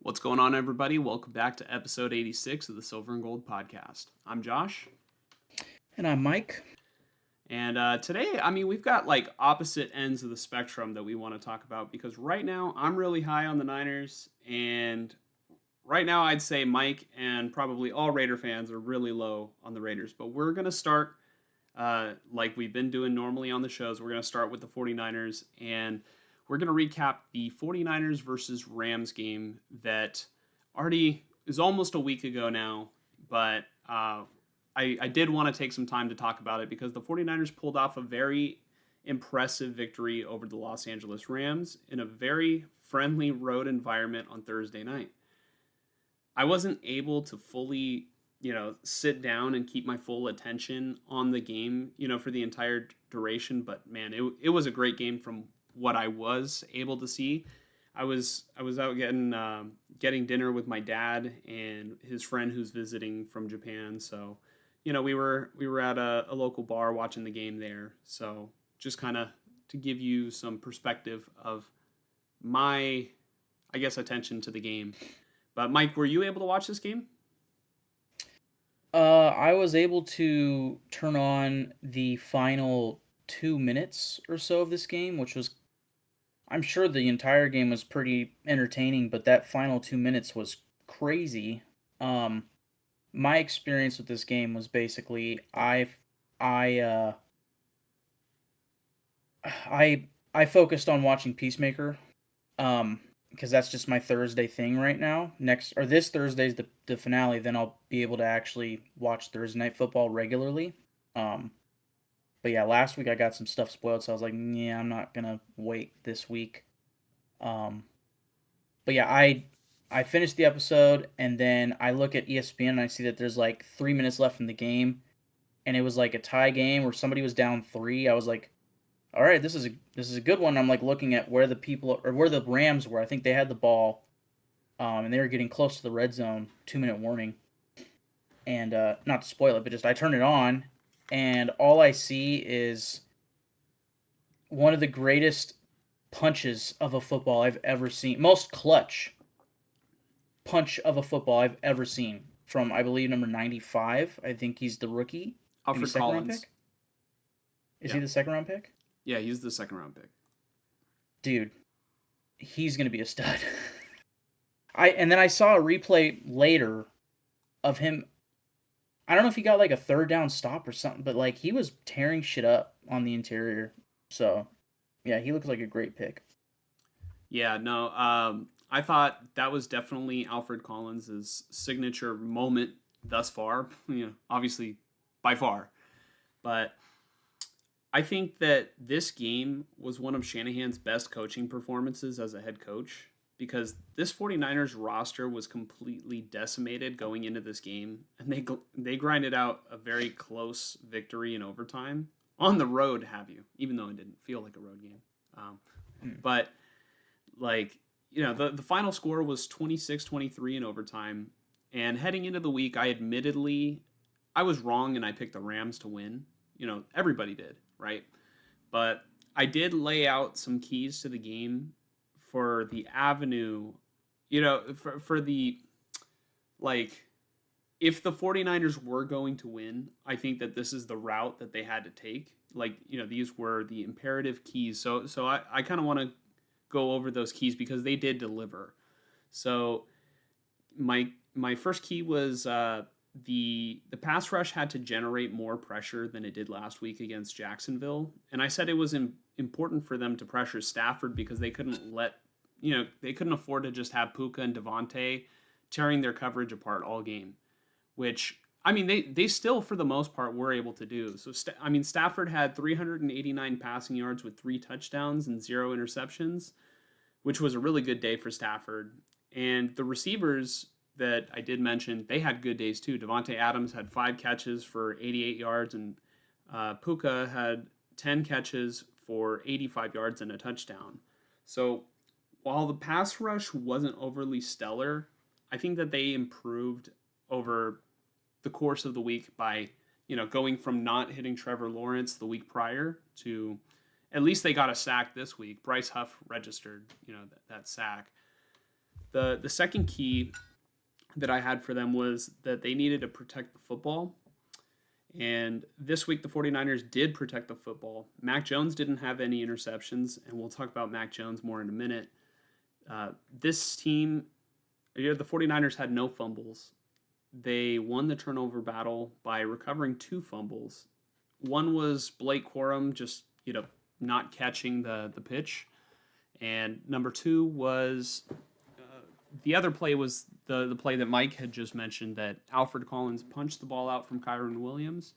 What's going on, everybody? Welcome back to episode 86 of the Silver and Gold podcast. I'm Josh. And I'm Mike. And today, we've got like opposite ends of the spectrum that we want to talk about because right now I'm really high on the Niners. And right now, I'd say Mike and probably all Raider fans are really low on the Raiders. But we're going to start like we've been doing normally on the shows. We're going to start with the 49ers. And we're going to recap the 49ers versus Rams game that already is almost a week ago now, but I did want to take some time to talk about it because the 49ers pulled off a very impressive victory over the Los Angeles Rams in a very friendly road environment on Thursday night. I wasn't able to fully, sit down and keep my full attention on the game, for the entire duration, but man, it was a great game from what I was able to see. I was out getting dinner with my dad and his friend who's visiting from Japan. So, we were at a local bar watching the game there. So just kind of to give you some perspective of my, I guess, attention to the game. But Mike, were you able to watch this game? I was able to turn on the final 2 minutes or so of this game, which was, I'm sure the entire game was pretty entertaining, but that final 2 minutes was crazy. Um, my experience with this game was basically I I focused on watching Peacemaker. Because that's just my Thursday thing right now. This Thursday's the finale. Then I'll be able to actually watch Thursday night football regularly. Um, but yeah, last week I got some stuff spoiled, so I was like, yeah, I'm not gonna wait this week. Um, but yeah, I finished the episode and then I look at ESPN and I see that there's like 3 minutes left in the game, and it was like a tie game where somebody was down three. I was like, all right, this is a good one. I'm like looking at where the people or where the Rams were. I think they had the ball, and they were getting close to the red zone. 2 minute warning, and not to spoil it, but just I turn it on, and all I see is one of the greatest punches of a football I've ever seen. Most clutch punch of a football I've ever seen from I believe number 95. I think he's the rookie, maybe Alfred second round Collins. pick. Is Yeah. he the second round pick? Yeah, he's the second round pick. Dude, he's gonna be a stud. And then I saw a replay later of him. I don't know if he got like a third down stop or something, but like he was tearing shit up on the interior. So yeah, he looks like a great pick. Yeah, no, I thought that was definitely Alfred Collins' signature moment thus far. Obviously by far. But I think that this game was one of Shanahan's best coaching performances as a head coach because this 49ers roster was completely decimated going into this game, and they grinded out a very close victory in overtime on the road, even though it didn't feel like a road game. But like, the final score was 26-23 in overtime, and heading into the week, I was wrong and I picked the Rams to win. Everybody did, right? But I did lay out some keys to the game for the avenue, for the, like, if the 49ers were going to win, I think that this is the route that they had to take. Like, these were the imperative keys. So I kind of want to go over those keys because they did deliver. So my first key was the pass rush had to generate more pressure than it did last week against Jacksonville, and I said it was important for them to pressure Stafford because they couldn't afford to just have Puka and Devontae tearing their coverage apart all game, which they still for the most part were able to do. So Stafford had 389 passing yards with 3 touchdowns and 0 interceptions, which was a really good day for Stafford. And the receivers that I did mention, they had good days too. Devontae Adams had 5 catches for 88 yards, and Puka had 10 catches for 85 yards and a touchdown. So while the pass rush wasn't overly stellar, I think that they improved over the course of the week by, going from not hitting Trevor Lawrence the week prior to at least they got a sack this week. Bryce Huff registered, that sack. The second key that I had for them was that they needed to protect the football. And this week, the 49ers did protect the football. Mac Jones didn't have any interceptions, and we'll talk about Mac Jones more in a minute. This team, the 49ers had no fumbles. They won the turnover battle by recovering 2 fumbles. One was Blake Corum just, not catching the pitch. And number 2 was the other play was the play that Mike had just mentioned, that Alfred Collins punched the ball out from Kyron Williams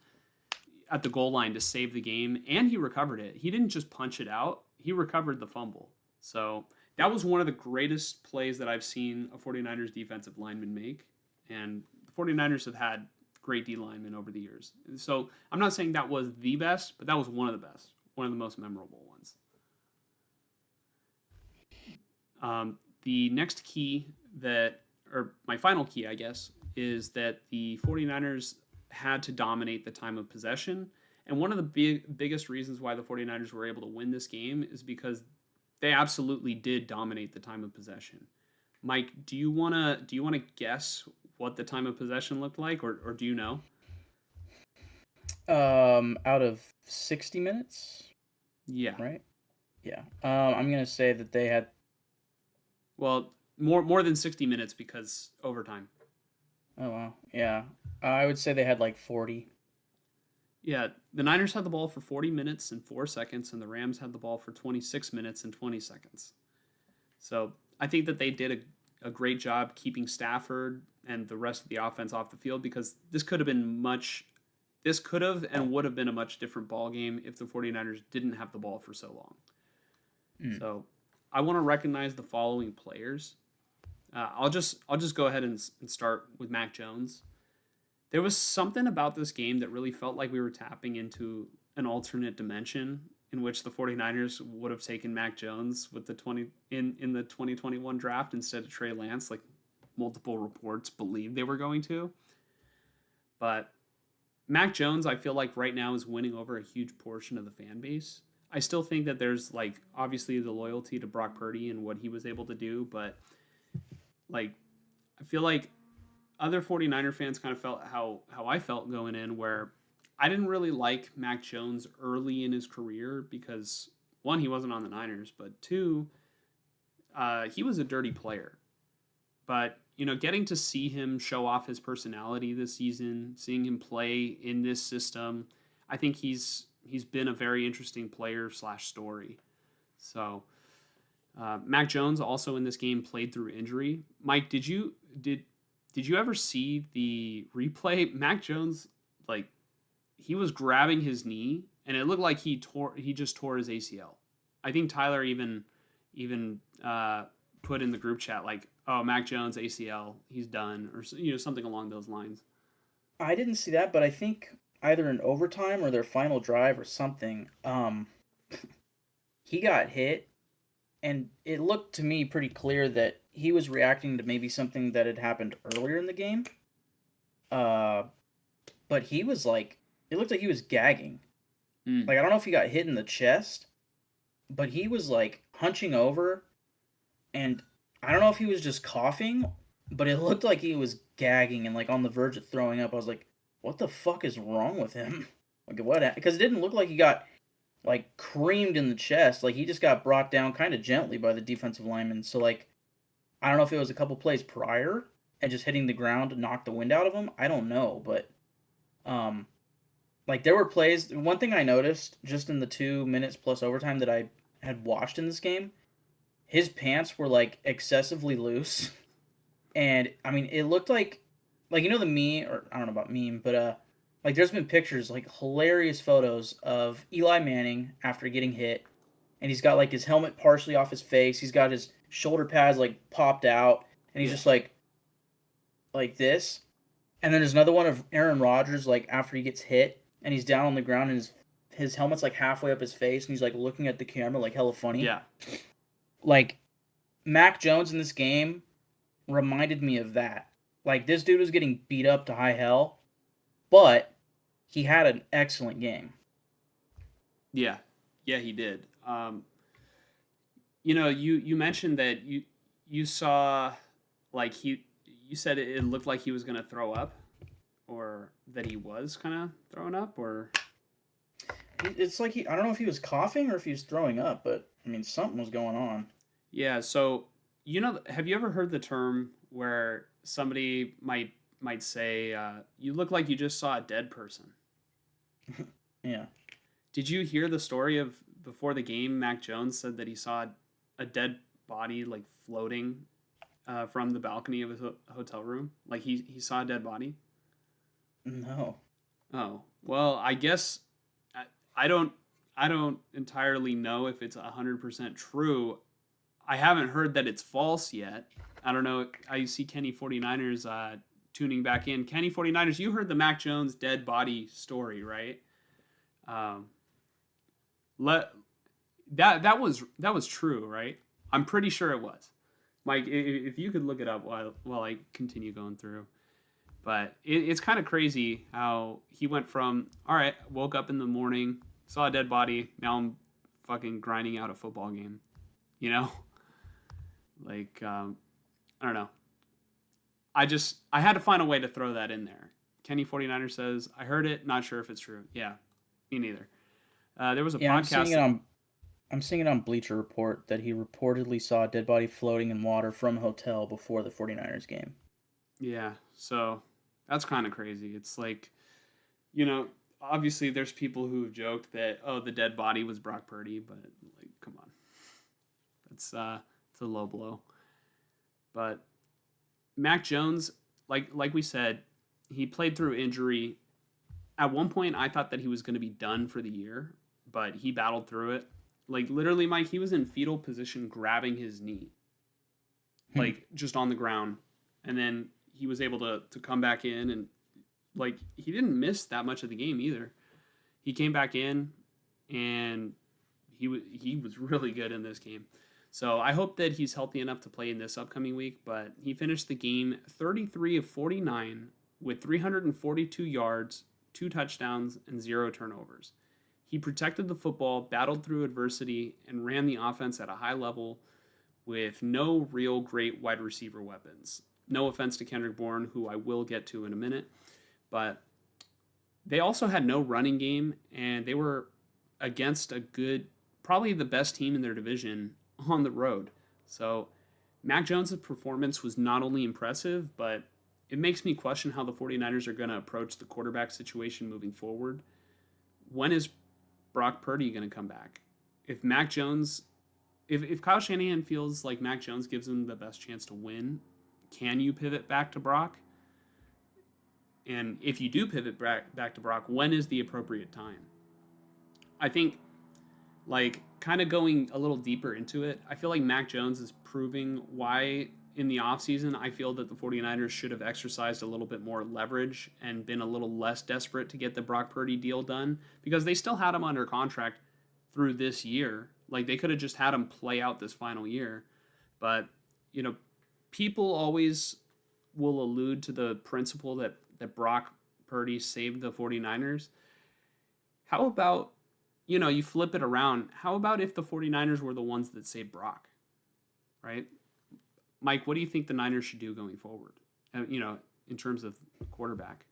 at the goal line to save the game, and he recovered it. He didn't just punch it out, he recovered the fumble. So that was one of the greatest plays that I've seen a 49ers defensive lineman make. And the 49ers have had great D linemen over the years. So I'm not saying that was the best, but that was one of the best, one of the most memorable ones. The next key or my final key, I guess, is that the 49ers had to dominate the time of possession. And one of the biggest reasons why the 49ers were able to win this game is because they absolutely did dominate the time of possession. Mike, do you wanna guess what the time of possession looked like, or do you know? Out of 60 minutes, Yeah. right? Yeah. I'm gonna say that they had. Well, more than 60 minutes because overtime. Oh wow. Yeah. I would say they had like 40. Yeah, the Niners had the ball for 40 minutes and 4 seconds, and the Rams had the ball for 26 minutes and 20 seconds. So I think that they did a great job keeping Stafford and the rest of the offense off the field, because this could have and would have been a much different ball game if the 49ers didn't have the ball for so long. So I want to recognize the following players. I'll just go ahead and start with Mac Jones. There was something about this game that really felt like we were tapping into an alternate dimension in which the 49ers would have taken Mac Jones with the 2021 draft instead of Trey Lance, like multiple reports believed they were going to. But Mac Jones, I feel like right now is winning over a huge portion of the fan base. I still think that there's like obviously the loyalty to Brock Purdy and what he was able to do, but like I feel like other 49er fans kind of felt how I felt going in, where I didn't really like Mac Jones early in his career because, one, he wasn't on the Niners, but two, he was a dirty player. But, getting to see him show off his personality this season, seeing him play in this system, I think he's been a very interesting player / story. So Mac Jones also in this game played through injury. Mike, did you ever see the replay? Mac Jones, like, he was grabbing his knee, and it looked like he just tore his ACL. I think Tyler even put in the group chat like, "Oh, Mac Jones ACL, he's done," or something along those lines. I didn't see that, but I think either in overtime or their final drive or something, he got hit, and it looked to me pretty clear that he was reacting to maybe something that had happened earlier in the game. But he was like, it looked like he was gagging. Like, I don't know if he got hit in the chest, but he was like hunching over, and I don't know if he was just coughing, but it looked like he was gagging and like on the verge of throwing up. I was like, what the fuck is wrong with him? Like, what? Because it didn't look like he got like creamed in the chest. Like, he just got brought down kind of gently by the defensive lineman. So like, I don't know if it was a couple plays prior and just hitting the ground to knock the wind out of him. I don't know, but like, there were plays. One thing I noticed just in the 2 minutes plus overtime that I had watched in this game, his pants were like excessively loose, and I mean, it looked like the meme, or I don't know about meme, but like, there's been pictures, like hilarious photos of Eli Manning after getting hit, and he's got like his helmet partially off his face. He's got his shoulder pads like popped out, and he's just like this. And then there's another one of Aaron Rodgers like after he gets hit and he's down on the ground and his helmet's like halfway up his face and he's like looking at the camera like hella funny. Yeah. Like, Mac Jones in this game reminded me of that. Like, this dude was getting beat up to high hell, but he had an excellent game. Yeah, he did. You mentioned that you saw Like you said it looked like he was gonna throw up, or that he was kind of throwing up, or It's like I don't know if he was coughing or if he was throwing up, but I mean something was going on. yeah. So have you ever heard the term where somebody might say, "You look like you just saw a dead person"? Yeah. Did you hear the story of before the game? Mac Jones said that he saw a dead body like floating from the balcony of his hotel room. Like he saw a dead body. No. Oh well, I guess I, I don't I don't entirely know if it's 100% true. I haven't heard that it's false yet. I don't know. I see Kenny 49ers tuning back in. Kenny 49ers, you heard the Mac Jones dead body story, right? Um, let that was true, right? I'm pretty sure it was. Mike, if you could look it up while I continue going through. But it's kind of crazy how he went from, all right, woke up in the morning, saw a dead body, now I'm fucking grinding out a football game. You know? Like, I don't know. I had to find a way to throw that in there. Kenny 49er says, I heard it, not sure if it's true. Yeah, me neither. There was a Yeah, podcast. I'm seeing it on Bleacher Report that he reportedly saw a dead body floating in water from a hotel before the 49ers game. Yeah, so that's kind of crazy. It's like, obviously there's people who have joked that, oh, the dead body was Brock Purdy, but like, come on. It's a low blow. But Mac Jones, like we said, he played through injury. At one point, I thought that he was going to be done for the year, but he battled through it. Like literally, Mike, he was in fetal position, grabbing his knee, like just on the ground, and then he was able to come back in, and like he didn't miss that much of the game either. He came back in, and he was really good in this game. So I hope that he's healthy enough to play in this upcoming week. But he finished the game 33 of 49 with 342 yards, 2 touchdowns, and 0 turnovers. He protected the football, battled through adversity, and ran the offense at a high level with no real great wide receiver weapons. No offense to Kendrick Bourne, who I will get to in a minute, but they also had no running game, and they were against probably the best team in their division on the road. So Mac Jones' performance was not only impressive, but it makes me question how the 49ers are going to approach the quarterback situation moving forward. When is Brock Purdy going to come back? If Mac Jones, if Kyle Shanahan feels like Mac Jones gives him the best chance to win, can you pivot back to Brock? And if you do pivot back to Brock, when is the appropriate time? I think, like, kind of going a little deeper into it, I feel like Mac Jones is proving why in the offseason I feel that the 49ers should have exercised a little bit more leverage and been a little less desperate to get the Brock Purdy deal done, because they still had him under contract through this year. Like, they could have just had him play out this final year. But, people always will allude to the principle that Brock Purdy saved the 49ers. How about, you flip it around? How about if the 49ers were the ones that saved Brock, right? Mike, what do you think the Niners should do going forward, in terms of quarterback?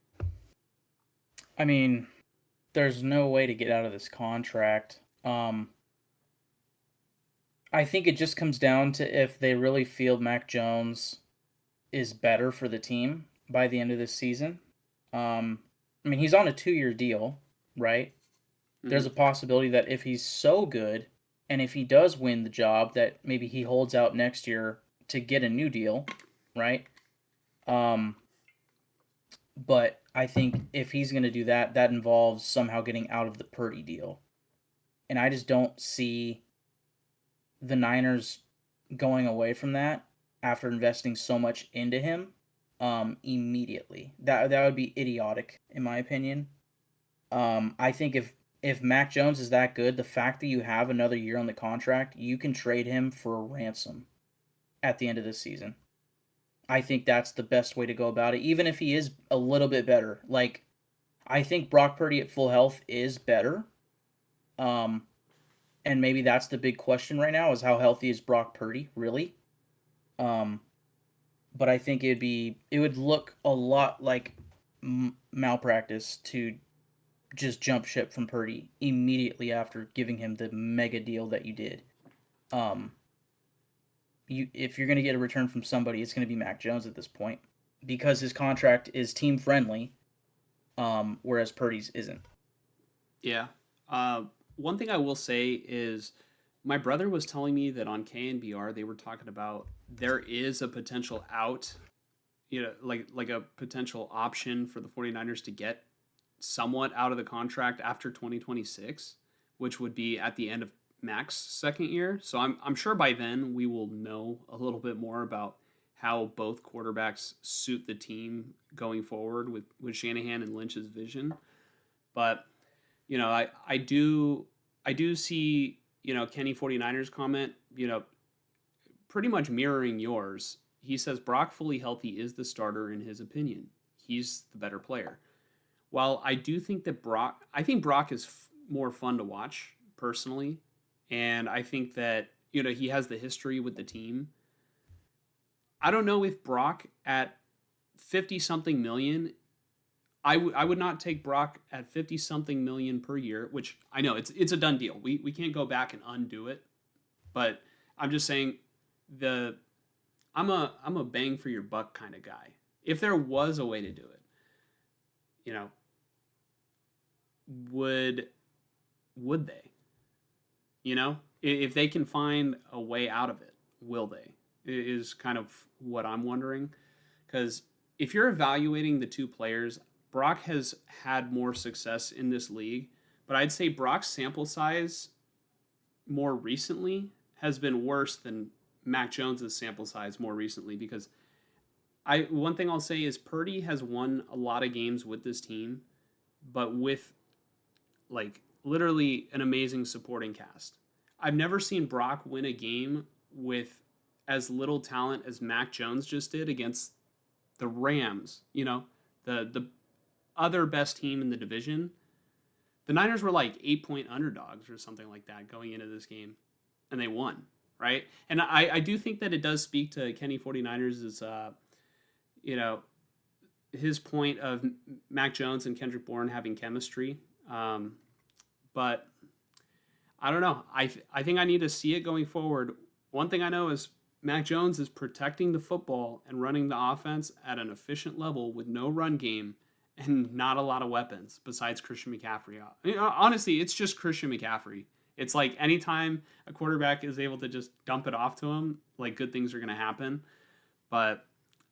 I mean, there's no way to get out of this contract. I think it just comes down to if they really feel Mac Jones is better for the team by the end of this season. I mean, he's on a 2-year deal, right? Mm-hmm. There's a possibility that if he's so good and if he does win the job, that maybe he holds out next year to get a new deal, right? But I think if he's going to do that, that involves somehow getting out of the Purdy deal. And I just don't see the Niners going away from that after investing so much into him immediately. That would be idiotic, in my opinion. I think if Mac Jones is that good, the fact that you have another year on the contract, you can trade him for a ransom at the end of this season. I think that's the best way to go about it, even if he is a little bit better. Like, I think Brock Purdy at full health is better. And maybe that's the big question right now is how healthy is Brock Purdy, really? but I think it would look a lot like malpractice to just jump ship from Purdy immediately after giving him the mega deal that you did. Um, if you're going to get a return from somebody, it's going to be Mac Jones at this point because his contract is team friendly, whereas Purdy's isn't. Yeah. One thing I will say is my brother was telling me that on KNBR they were talking about there is a potential out, like a potential option for the 49ers to get somewhat out of the contract after 2026, which would be at the end of Mac's second year. So I'm sure by then we will know a little bit more about how both quarterbacks suit the team going forward with Shanahan and Lynch's vision. But I do see, Kenny 49ers comment, pretty much mirroring yours. He says Brock fully healthy is the starter in his opinion. He's the better player. While I think Brock is more fun to watch personally, and I think that he has the history with the team. I don't know if Brock at 50 something million. I would not take Brock at 50 something million per year, which I know it's a done deal. We can't go back and undo it, but I'm just saying the I'm a bang for your buck kind of guy. If there was a way to do it, you know, would would they? If they can find a way out of it, will they? Is kind of what I'm wondering. Because if you're evaluating the two players, Brock has had more success in this league, but I'd say Brock's sample size more recently has been worse than Mac Jones's sample size more recently because I one thing I'll say is Purdy has won a lot of games with this team, but with like literally an amazing supporting cast. I've never seen Brock win a game with as little talent as Mac Jones just did against the Rams, the other best team in the division. The Niners were like 8-point underdogs or something like that going into this game, and they won, right? And I do think that it does speak to Kenny 49ers' you know, his point of Mac Jones and Kendrick Bourne having chemistry. But I don't know. I think I need to see it going forward. One thing I know is Mac Jones is protecting the football and running the offense at an efficient level with no run game and not a lot of weapons besides Christian McCaffrey. Honestly, it's just Christian McCaffrey. It's like anytime a quarterback is able to just dump it off to him, like good things are going to happen. But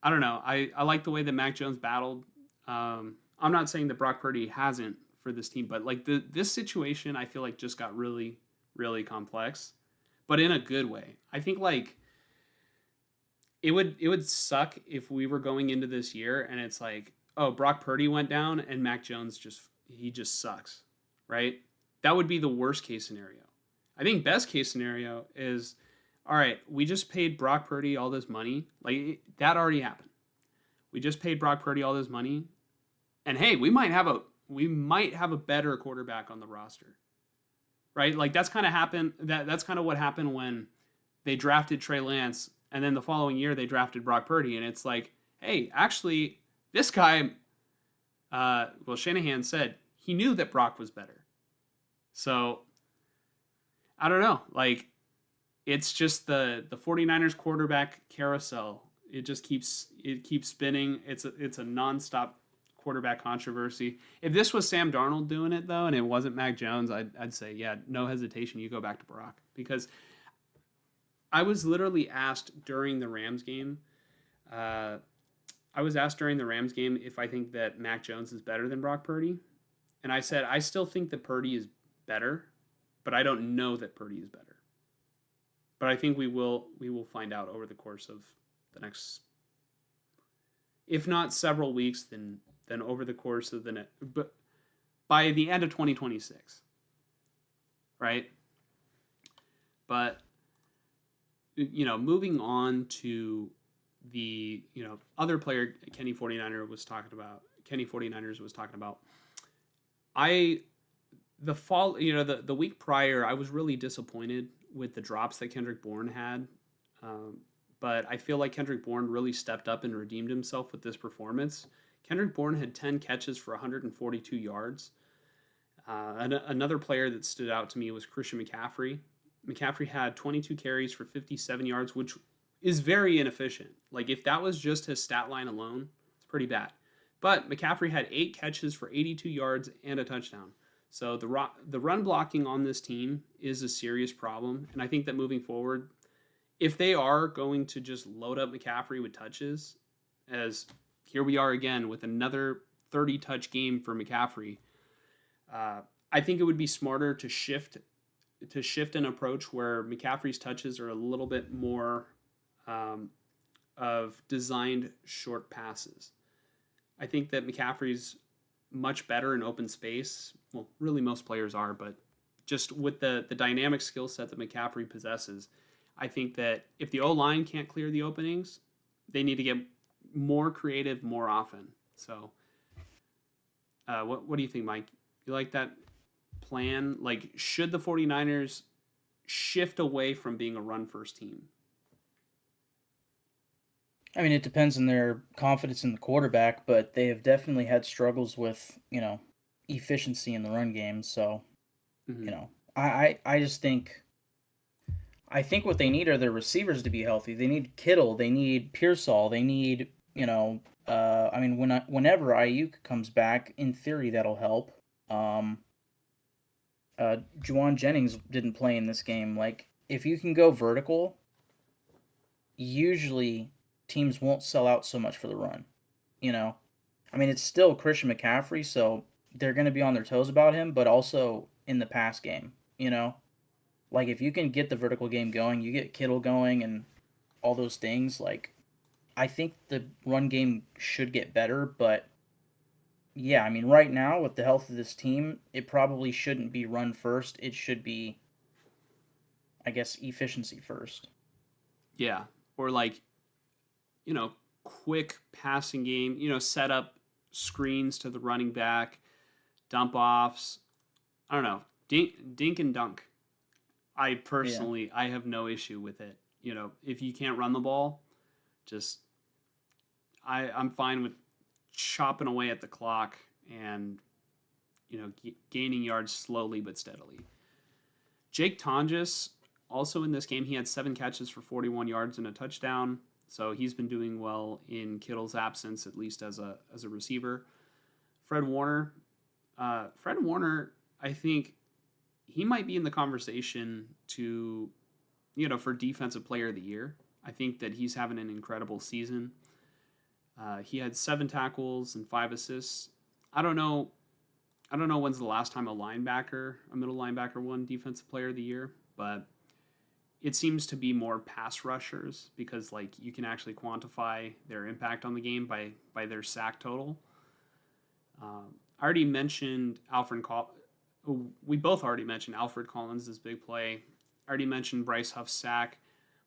I don't know. I like the way that Mac Jones battled. I'm not saying that Brock Purdy hasn't for this team, but like this situation, I feel like just got really, really complex, but in a good way. I think like it would suck if we were going into this year and it's like, oh, Brock Purdy went down and Mac Jones just sucks, right? That would be the worst case scenario. I think best case scenario is, all right, we just paid Brock Purdy all this money. Like that already happened. We just paid Brock Purdy all this money, and hey, we might have a better quarterback on the roster, right? Like that's kind of happened. That's kind of what happened when they drafted Trey Lance, and then the following year they drafted Brock Purdy, and it's like, hey, actually, this guy, well, Shanahan said he knew that Brock was better. So I don't know. Like it's just the 49ers quarterback carousel. It keeps spinning. It's a nonstop quarterback controversy. If this was Sam Darnold doing it though, and it wasn't Mac Jones, I'd say yeah, no hesitation, you go back to Brock because I was literally asked during the Rams game. Uh, I was asked during the Rams game if I think that Mac Jones is better than Brock Purdy, and I said I still think that Purdy is better, but I don't know that Purdy is better. But I think we will find out over the course of the next, if not several weeks, then over the course of the next, but by the end of 2026, right? But moving on to the other player Kenny 49ers was talking about. I the fall the week prior I was really disappointed with the drops that Kendrick Bourne had. but I feel like Kendrick Bourne really stepped up and redeemed himself with this performance. Kendrick Bourne had 10 catches for 142 yards. Another player that stood out to me was Christian McCaffrey. McCaffrey had 22 carries for 57 yards, which is very inefficient. Like, if that was just his stat line alone, it's pretty bad. But McCaffrey had 8 catches for 82 yards and a touchdown. So the run blocking on this team is a serious problem. And I think that moving forward, if they are going to just load up McCaffrey with touches, as here we are again with another 30 touch game for McCaffrey, I think it would be smarter to shift an approach where McCaffrey's touches are a little bit more of designed short passes. I think that McCaffrey's much better in open space. Well, really most players are, but just with the dynamic skill set that McCaffrey possesses, I think that if the O-line can't clear the openings, they need to get more creative more often. So what do you think, Mike? You like that plan? Like, should the 49ers shift away from being a run-first team? I mean, it depends on their confidence in the quarterback, but they have definitely had struggles with, efficiency in the run game. So, Mm-hmm. I just think what they need are their receivers to be healthy. They need Kittle, they need Pearsall, they need, I mean, whenever Ayuk comes back, in theory that'll help. Um, Juwan Jennings didn't play in this game. Like, if you can go vertical, usually teams won't sell out so much for the run. You know, I mean, it's still Christian McCaffrey, so they're going to be on their toes about him, but also in the pass game. Like, if you can get the vertical game going, you get Kittle going, and all those things. Like, I think the run game should get better, but yeah, I mean, right now with the health of this team, it probably shouldn't be run first. It should be, I guess, efficiency first. Yeah, or like, quick passing game. Set up screens to the running back, dump offs. I don't know, dink and dunk. I Yeah. personally, I have no issue with it. If you can't run the ball, just I'm fine with chopping away at the clock and gaining yards slowly but steadily. Jake Tonjes, also in this game, he had 7 catches for 41 yards and a touchdown. So he's been doing well in Kittle's absence, at least as a receiver. Fred Warner, I think he might be in the conversation to, for Defensive Player of the Year. I think that he's having an incredible season. He had 7 tackles and 5 assists. I don't know when's the last time a middle linebacker won Defensive Player of the Year, but it seems to be more pass rushers because, like, you can actually quantify their impact on the game by their sack total. I already mentioned we both already mentioned Alfred Collins' big play. I already mentioned Bryce Huff's sack.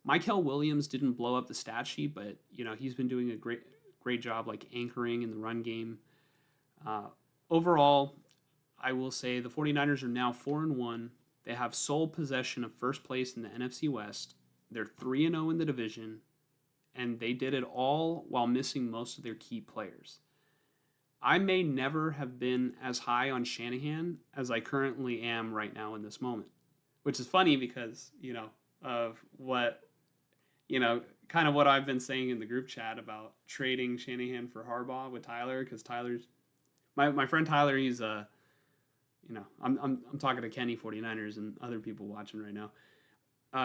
Michael Williams didn't blow up the stat sheet, but he's been doing a great job, like, anchoring in the run game. Overall, I will say the 49ers are now 4-1. They have sole possession of first place in the NFC West. They're 3-0 in the division, and they did it all while missing most of their key players. I may never have been as high on Shanahan as I currently am right now in this moment, which is funny because, of what, kind of what I've been saying in the group chat about trading Shanahan for Harbaugh with Tyler, because Tyler's my friend Tyler. He's I'm talking to Kenny 49ers and other people watching right now.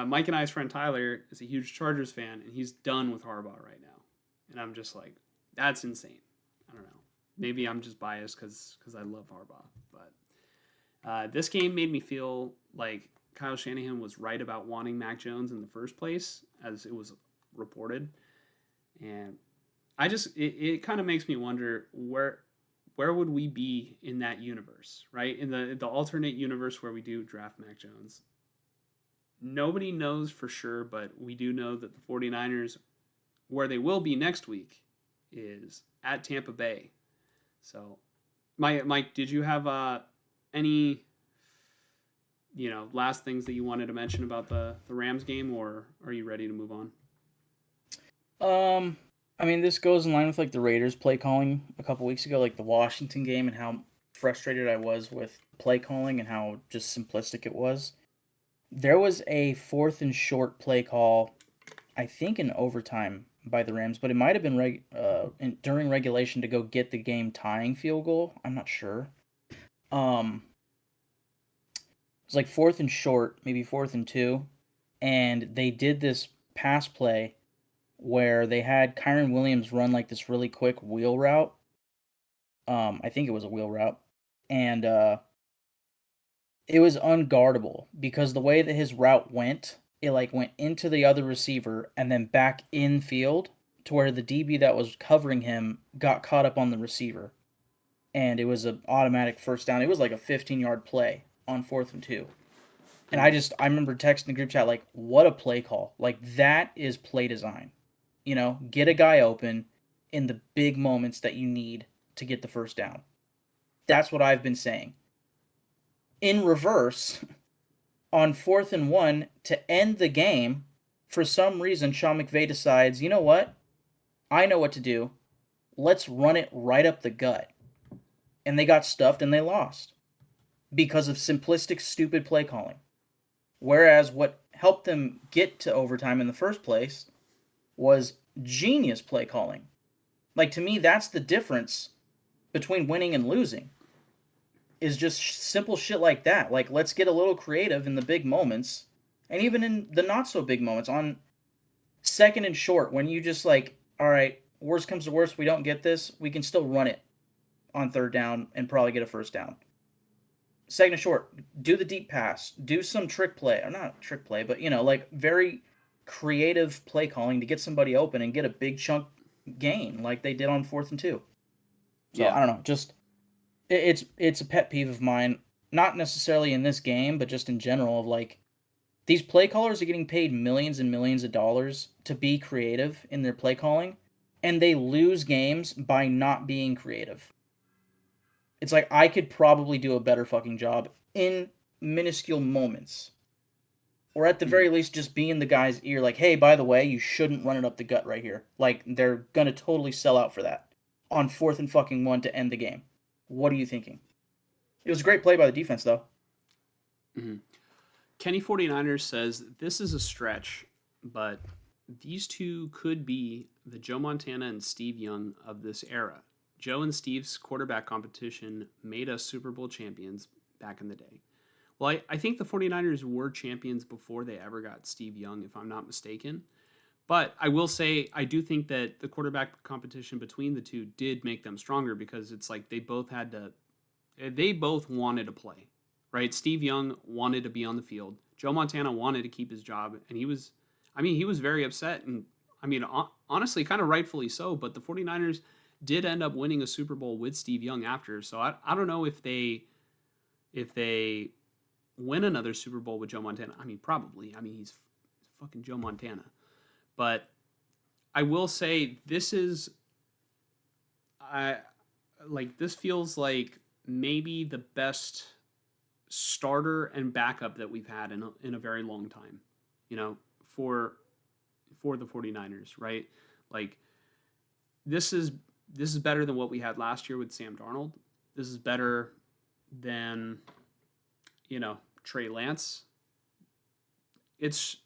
Mike and I's friend Tyler is a huge Chargers fan, and he's done with Harbaugh right now. And I'm just like, that's insane. I don't know. Maybe I'm just biased because I love Harbaugh. But this game made me feel like Kyle Shanahan was right about wanting Mac Jones in the first place, as it was reported. And it kind of makes me wonder where would we be in that universe, right? In the alternate universe where we do draft Mac Jones. Nobody knows for sure, but we do know that the 49ers, where they will be next week, is at Tampa Bay. So, Mike, did you have any last things that you wanted to mention about the Rams game, or are you ready to move on? Um, I mean, this goes in line with like the Raiders play calling a couple weeks ago, like the Washington game, and how frustrated I was with play calling and how just simplistic it was. There was a fourth and short play call, I think in overtime by the Rams, but it might have been during regulation to go get the game tying field goal. I'm not sure. Um, it was like fourth and short, maybe fourth and two, and they did this pass play where they had Kyron Williams run like this really quick wheel route. I think it was a wheel route, and it was unguardable because the way that his route went, it like went into the other receiver and then back in field to where the DB that was covering him got caught up on the receiver, and it was an automatic first down. It was like a 15-yard play on fourth and two. And I remember texting the group chat like, what a play call. Like that is play design. Get a guy open in the big moments that you need to get the first down. That's what I've been saying. In reverse, on fourth and one to end the game, for some reason Sean McVay decides, you know what? I know what to do. Let's run it right up the gut. And they got stuffed and they lost because of simplistic, stupid play calling. Whereas what helped them get to overtime in the first place was genius play calling. Like, to me, that's the difference between winning and losing, is just simple shit like that. Like, let's get a little creative in the big moments, and even in the not so big moments. On second and short, when you just like, all right, worst comes to worst, we don't get this, we can still run it on third down and probably get a first down. Second and short, do the deep pass, do some trick play, or not trick play, but like very creative play calling to get somebody open and get a big chunk gain like they did on fourth and two. So Yeah. I don't know, just it's a pet peeve of mine, not necessarily in this game, but just in general of like these play callers are getting paid millions and millions of dollars to be creative in their play calling, and they lose games by not being creative. It's like I could probably do a better fucking job in minuscule moments. Or at the Mhm. very least, just be in the guy's ear, like, hey, by the way, you shouldn't run it up the gut right here. Like, they're gonna totally sell out for that on fourth and fucking one to end the game. What are you thinking? It was a great play by the defense, though. Mhm. Kenny 49ers says this is a stretch, but these two could be the Joe Montana and Steve Young of this era. Joe and Steve's quarterback competition made us Super Bowl champions back in the day. Well, I think the 49ers were champions before they ever got Steve Young, if I'm not mistaken. But I will say, I do think that the quarterback competition between the two did make them stronger because it's like they both wanted to play, right? Steve Young wanted to be on the field. Joe Montana wanted to keep his job, and he was very upset. And I mean, honestly, kind of rightfully so. But the 49ers did end up winning a Super Bowl with Steve Young after. So I don't know if they win another Super Bowl with Joe Montana. I mean, probably. I mean, he's fucking Joe Montana. But I will say I this feels like maybe the best starter and backup that we've had in a very long time, you know, for the 49ers, right? Like this is this is better than what we had last year with Sam Darnold. This is better than, Trey Lance. It's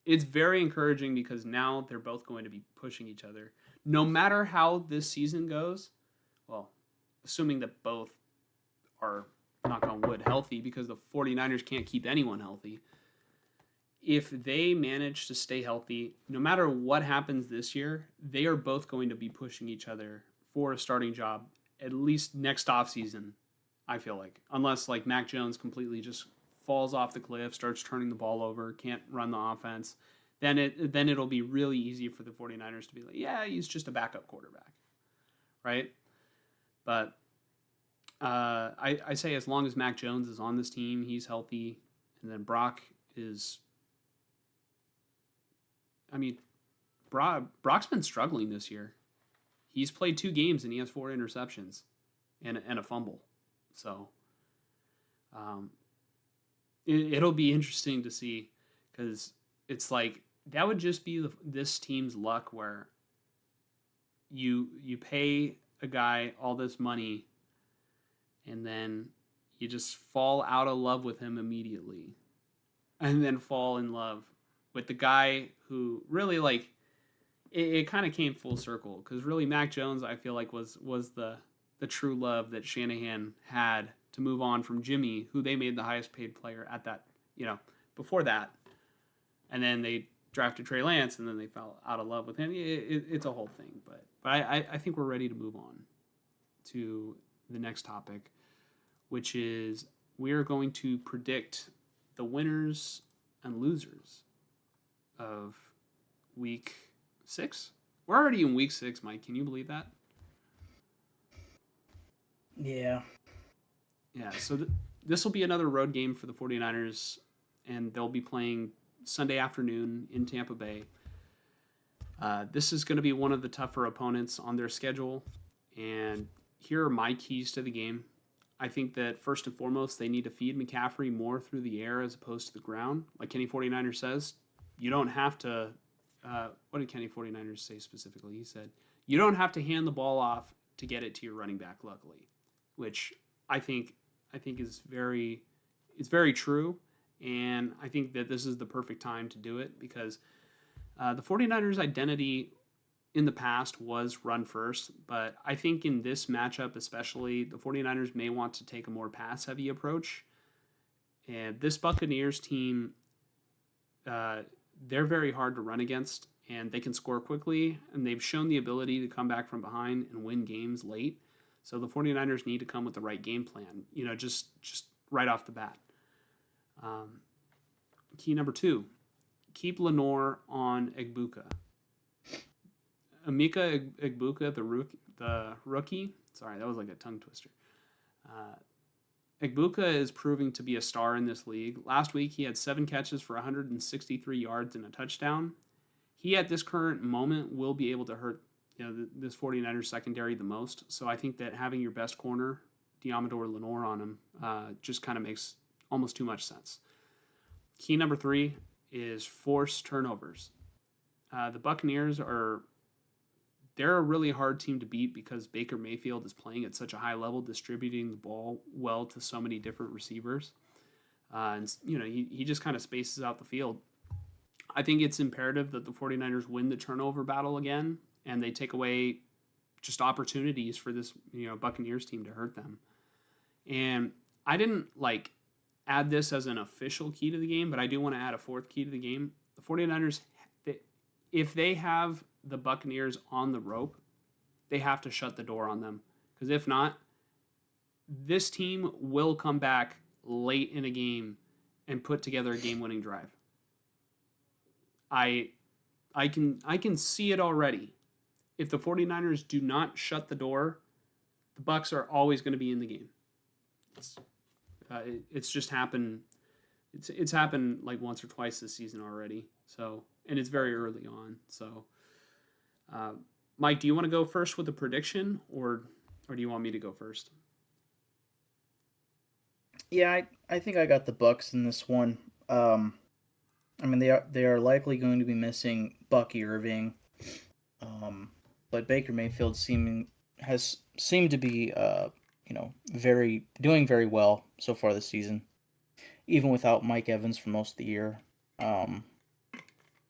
it's very encouraging because now they're both going to be pushing each other. No matter how this season goes, well, assuming that both are, knock on wood, healthy, because the 49ers can't keep anyone healthy. If they manage to stay healthy, no matter what happens this year, they are both going to be pushing each other for a starting job at least next offseason, I feel like. Unless like Mac Jones completely just falls off the cliff, starts turning the ball over, can't run the offense, then it'll be really easy for the 49ers to be like, yeah, he's just a backup quarterback, right? But I say as long as Mac Jones is on this team, he's healthy, and then Brock is. I mean, Brock's been struggling this year. He's played 2 games and he has 4 interceptions and a fumble. So it'll be interesting to see because it's like that would just be this team's luck where you pay a guy all this money and then you just fall out of love with him immediately and then fall in love with the guy who really like it kind of came full circle because really Mac Jones I feel like was the true love that Shanahan had to move on from Jimmy, who they made the highest paid player at that, before that, and then they drafted Trey Lance, and then they fell out of love with him. It's a whole thing, but I think we're ready to move on to the next topic, which is we are going to predict the winners and losers of week 6. We're already in week 6, Mike. Can you believe that? Yeah. Yeah, so this will be another road game for the 49ers, and they'll be playing Sunday afternoon in Tampa Bay. This is going to be one of the tougher opponents on their schedule, and here are my keys to the game. I think that first and foremost, they need to feed McCaffrey more through the air as opposed to the ground. Like Kenny 49er says, you don't have to what did Kenny 49ers say specifically? He said, you don't have to hand the ball off to get it to your running back, luckily, which I think is it's very true. And I think that this is the perfect time to do it because the 49ers identity in the past was run first, but I think in this matchup especially, the 49ers may want to take a more pass-heavy approach. And this Buccaneers team, they're very hard to run against, and they can score quickly, and they've shown the ability to come back from behind and win games late. So the 49ers need to come with the right game plan, just right off the bat. Key number 2, keep Lenore on Egbuka. Emeka Egbuka, the rookie. Sorry, that was like a tongue twister. Egbuka is proving to be a star in this league. Last week, he had 7 catches for 163 yards and a touchdown. He, at this current moment, will be able to hurt this 49ers secondary the most. So I think that having your best corner, Diamador Lenore, on him just kind of makes almost too much sense. Key number 3 is force turnovers. The Buccaneers they're a really hard team to beat because Baker Mayfield is playing at such a high level, distributing the ball well to so many different receivers. And he just kind of spaces out the field. I think it's imperative that the 49ers win the turnover battle again, and they take away just opportunities for this Buccaneers team to hurt them. And I didn't add this as an official key to the game, but I do want to add a 4th key to the game. The 49ers, if they have the Buccaneers on the rope, they have to shut the door on them. Because if not, this team will come back late in a game and put together a game-winning drive. I can see it already. If the 49ers do not shut the door, the Bucs are always going to be in the game. It's just happened. It's happened like once or twice this season already. So, and it's very early on. So, Mike, do you want to go first with the prediction, or do you want me to go first? Yeah, I think I got the Bucs in this one. I mean, they are likely going to be missing Bucky Irving, but Baker Mayfield has seemed to be doing very well so far this season, even without Mike Evans for most of the year. And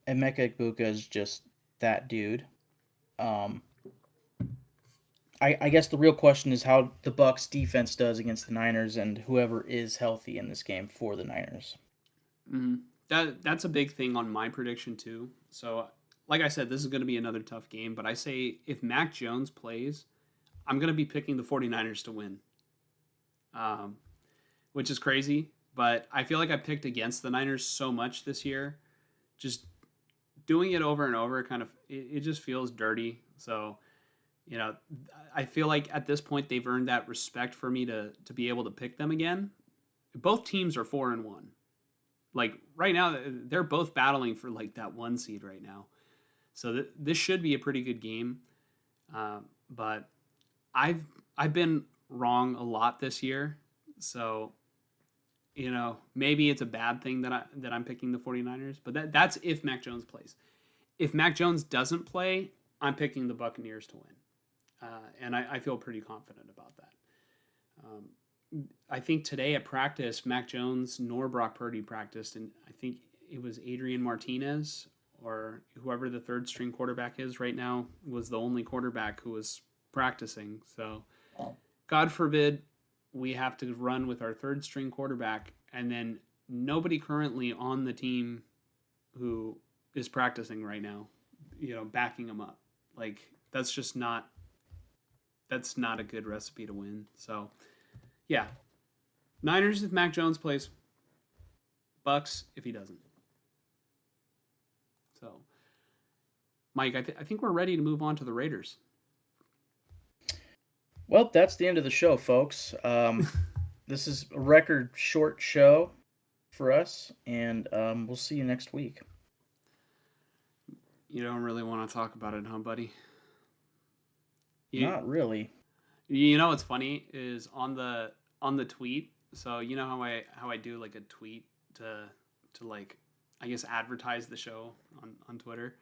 Emeka Egbuka is just that dude. I guess the real question is how the Bucs defense does against the Niners and whoever is healthy in this game for the Niners. Mm-hmm. That's a big thing on my prediction too. So, like I said, this is going to be another tough game, but I say if Mac Jones plays, I'm going to be picking the 49ers to win, which is crazy, but I feel like I picked against the Niners so much this year. Just doing it over and over it just feels dirty. So, I feel like at this point they've earned that respect for me to be able to pick them again. Both teams are 4-1. Like right now, they're both battling for that 1 seed right now. So this should be a pretty good game. But I've been wrong a lot this year. So maybe it's a bad thing that I'm picking the 49ers, but that's if Mac Jones plays. If Mac Jones doesn't play, I'm picking the Buccaneers to win. And I feel pretty confident about that. I think today at practice, Mac Jones nor Brock Purdy practiced, and I think it was Adrian Martinez or whoever the third string quarterback is right now was the only quarterback who was practicing. So, God forbid we have to run with our third string quarterback and then nobody currently on the team who is practicing right now, backing him up. Like that's not a good recipe to win. So, yeah. Niners if Mac Jones plays. Bucks if he doesn't. So, Mike, I think we're ready to move on to the Raiders. Well, that's the end of the show, folks. This is a record short show for us, and we'll see you next week. You don't really want to talk about it, huh, buddy? Not really. You know what's funny is on the tweet. So you know how I do like a tweet to like I guess advertise the show on Twitter.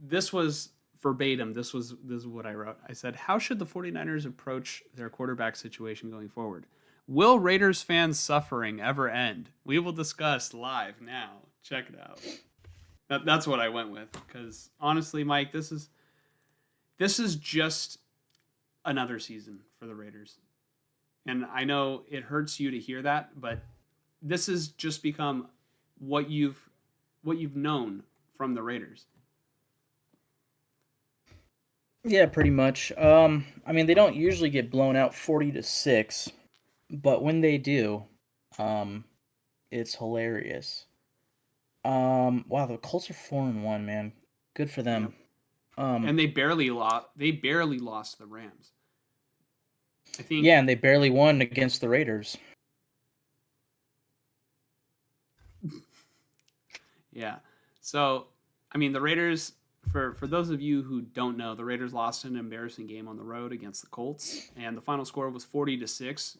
This was verbatim. This is what I wrote. I said, "How should the 49ers approach their quarterback situation going forward? Will Raiders fans' suffering ever end? We will discuss live now. Check it out." That's what I went with because honestly, Mike, this is just another season for the Raiders. And I know it hurts you to hear that, but this has just become what you've known from the Raiders. Yeah, pretty much. I mean, they don't usually get blown out 40-6, but when they do, it's hilarious. Wow, the Colts are 4-1, man. Good for them. Yep. And they barely lost. They barely lost the Rams. I think. Yeah, and they barely won against the Raiders. Yeah. So, I mean, the Raiders, for those of you who don't know, the Raiders lost an embarrassing game on the road against the Colts, and the final score was 40-6.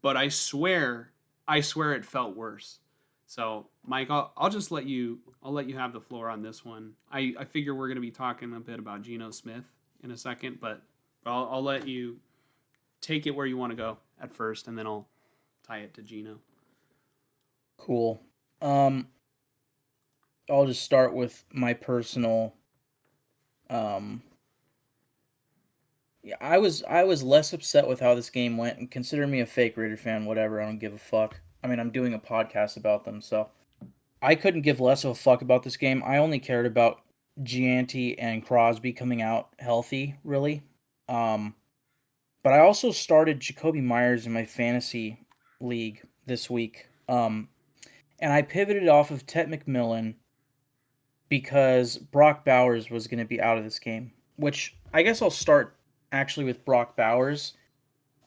But I swear it felt worse. So, Mike, I'll just let you have the floor on this one. I figure we're going to be talking a bit about Geno Smith in a second, but I'll let you take it where you want to go at first, and then I'll tie it to Geno. Cool. I'll just start with my personal. Yeah, I was less upset with how this game went, and consider me a fake Raider fan, whatever. I don't give a fuck. I mean, I'm doing a podcast about them, so I couldn't give less of a fuck about this game. I only cared about Gianti and Crosby coming out healthy, really. But I also started Jacoby Myers in my fantasy league this week. And I pivoted off of Ted McMillan because Brock Bowers was going to be out of this game, which I guess I'll start actually with Brock Bowers.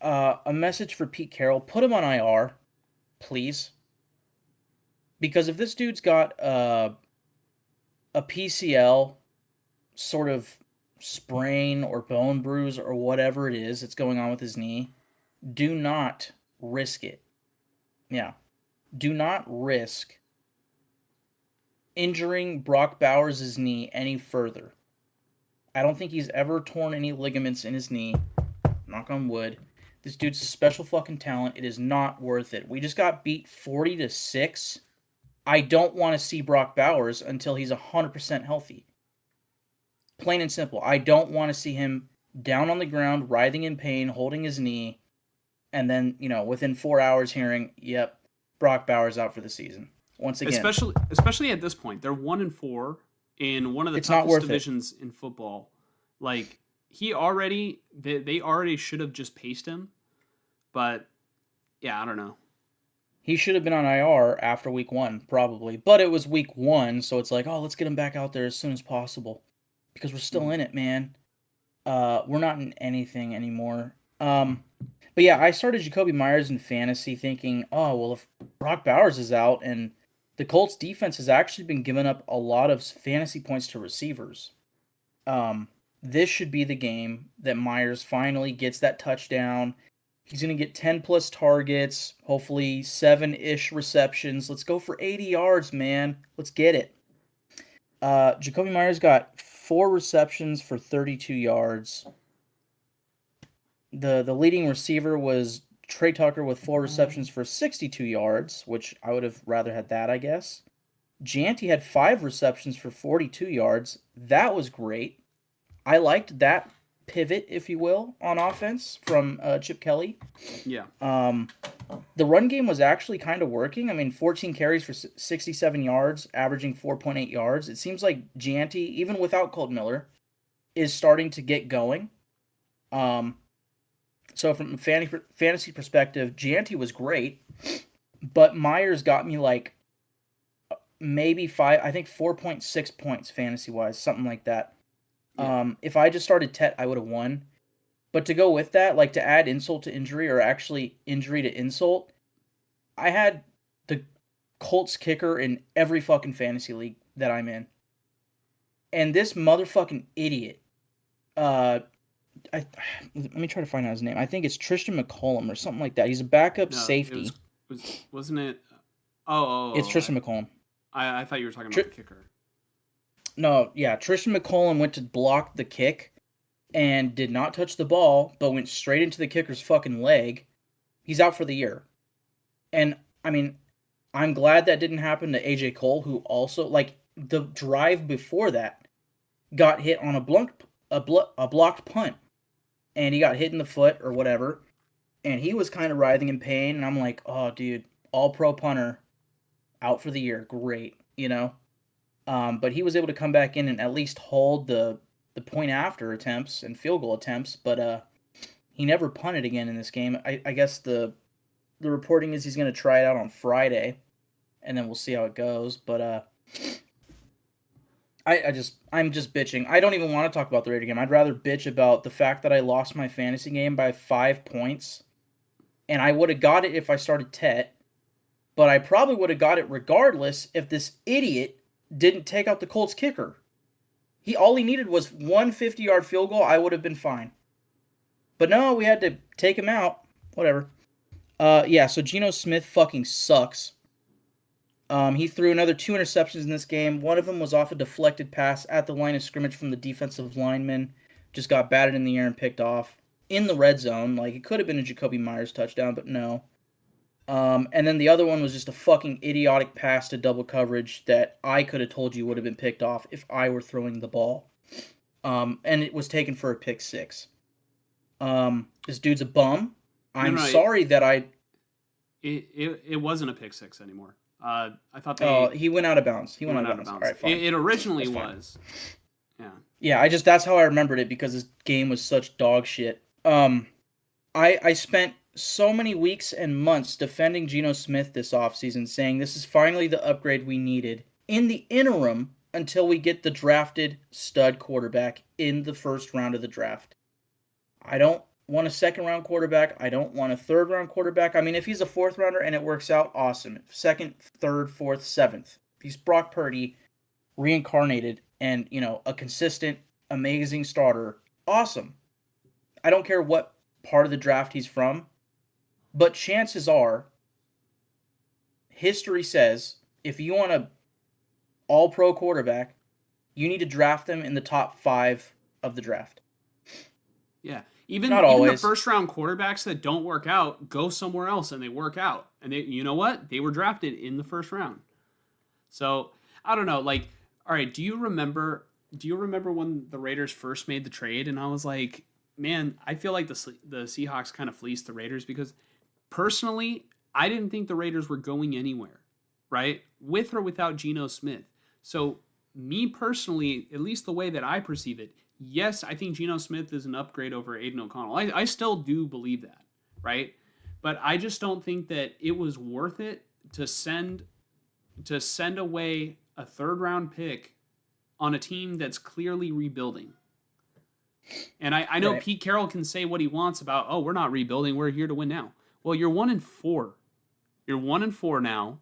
A message for Pete Carroll, put him on IR, please. Because if this dude's got a PCL sort of sprain or bone bruise or whatever it is that's going on with his knee, do not risk it. Yeah. Do not risk injuring Brock Bowers' knee any further. I don't think he's ever torn any ligaments in his knee. Knock on wood. This dude's a special fucking talent. It is not worth it. We just got beat 40-6. I don't want to see Brock Bowers until he's 100% healthy. Plain and simple. I don't want to see him down on the ground, writhing in pain, holding his knee, and then, within 4 hours hearing, yep, Brock Bowers out for the season. Once again. Especially at this point. They're 1-4 in one of the toughest divisions in football. Like, they already should have just paced him. But, yeah, I don't know. He should have been on IR after week 1, probably. But it was week 1, so it's like, oh, let's get him back out there as soon as possible. Because we're still in it, man. We're not in anything anymore. But yeah, I started Jacoby Myers in fantasy thinking, oh, well, if Brock Bowers is out, and the Colts defense has actually been giving up a lot of fantasy points to receivers. This should be the game that Myers finally gets that touchdown, He's going to get 10 plus targets, hopefully 7-ish receptions. Let's go for 80 yards, man. Let's get it. Jacoby Myers got 4 receptions for 32 yards. The leading receiver was Trey Tucker with 4 receptions for 62 yards, which I would have rather had that, I guess. Janty had 5 receptions for 42 yards. That was great. I liked that pivot, if you will, on offense from Chip Kelly. Yeah. The run game was actually kind of working. I mean, 14 carries for 67 yards, averaging 4.8 yards. It seems like Janty, even without Colt Miller, is starting to get going. So from a fantasy perspective, Janty was great, but Myers got me like maybe 4.6 points fantasy-wise, something like that. Yeah. If I just started Tet, I would have won. But to go with that, like to add insult to injury, or actually injury to insult, I had the Colts kicker in every fucking fantasy league that I'm in. And this motherfucking idiot, let me try to find out his name. I think it's Tristan McCollum or something like that. He's a backup safety. Wasn't it? It's Tristan McCollum. I thought you were talking about the kicker. No, yeah, Tristan McCollum went to block the kick and did not touch the ball, but went straight into the kicker's fucking leg. He's out for the year. And, I mean, I'm glad that didn't happen to AJ Cole, who also, like, the drive before that got hit on a blocked punt. And he got hit in the foot or whatever. And he was kind of writhing in pain. And I'm like, oh, dude, all-pro punter, out for the year. Great, you know? But he was able to come back in and at least hold the point after attempts and field goal attempts. But he never punted again in this game. I guess the reporting is he's going to try it out on Friday. And then we'll see how it goes. But I'm just bitching. I don't even want to talk about the Raider game. I'd rather bitch about the fact that I lost my fantasy game by 5 points. And I would have got it if I started Tet. But I probably would have got it regardless if this idiot didn't take out the Colts kicker. All he needed was one 50-yard field goal. I would have been fine. But no, we had to take him out. Whatever. So Geno Smith fucking sucks. He threw another 2 interceptions in this game. One of them was off a deflected pass at the line of scrimmage from the defensive lineman. Just got batted in the air and picked off in the red zone. Like, it could have been a Jacoby Myers touchdown, but no. And then the other one was just a fucking idiotic pass to double coverage that I could have told you would have been picked off if I were throwing the ball. And it was taken for a pick 6. This dude's a bum. I'm sorry that I... It wasn't a pick 6 anymore. I thought he went out of bounds. He went out of bounds. All right, fine. It originally was. Yeah. Yeah, that's how I remembered it, because this game was such dog shit. I spent so many weeks and months defending Geno Smith this offseason, saying this is finally the upgrade we needed in the interim until we get the drafted stud quarterback in the first round of the draft. I don't want a second-round quarterback. I don't want a third-round quarterback. I mean, if he's a fourth-rounder and it works out, awesome. Second, third, fourth, seventh. If he's Brock Purdy, reincarnated, and, you know, a consistent, amazing starter, awesome. I don't care what part of the draft he's from, but chances are, history says, if you want a all-pro quarterback, you need to draft them in the top 5 of the draft. Yeah. Even the first-round quarterbacks that don't work out go somewhere else and they work out. And you know what? They were drafted in the first round. So, I don't know. Like, all right, do you remember when the Raiders first made the trade? And I was like, man, I feel like the Seahawks kind of fleeced the Raiders, because personally, I didn't think the Raiders were going anywhere, right? With or without Geno Smith. So, me personally, at least the way that I perceive it, yes, I think Geno Smith is an upgrade over Aiden O'Connell. I still do believe that, right? But I just don't think that it was worth it to send away a third-round pick on a team that's clearly rebuilding. And I know right. Pete Carroll can say what he wants about, oh, we're not rebuilding, we're here to win now. Well, you're 1-4. You're 1-4 now.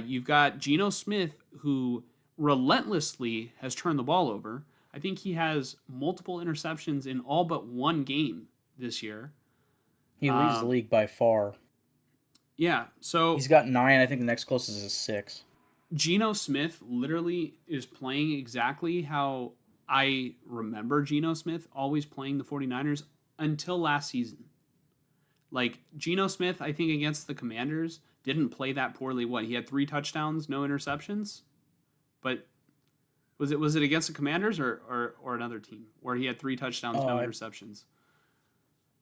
You've got Geno Smith, who relentlessly has turned the ball over. I think he has multiple interceptions in all but one game this year. He leads the Um, league by far. yeah, so He's got 9. I think the next closest is 6. Geno Smith literally is playing exactly how I remember Geno Smith always playing the 49ers until last season. Like Geno Smith, I think against the Commanders didn't play that poorly. What, he had 3 touchdowns, no interceptions? But was it against the Commanders or another team where he had 3 touchdowns, no Uh, interceptions?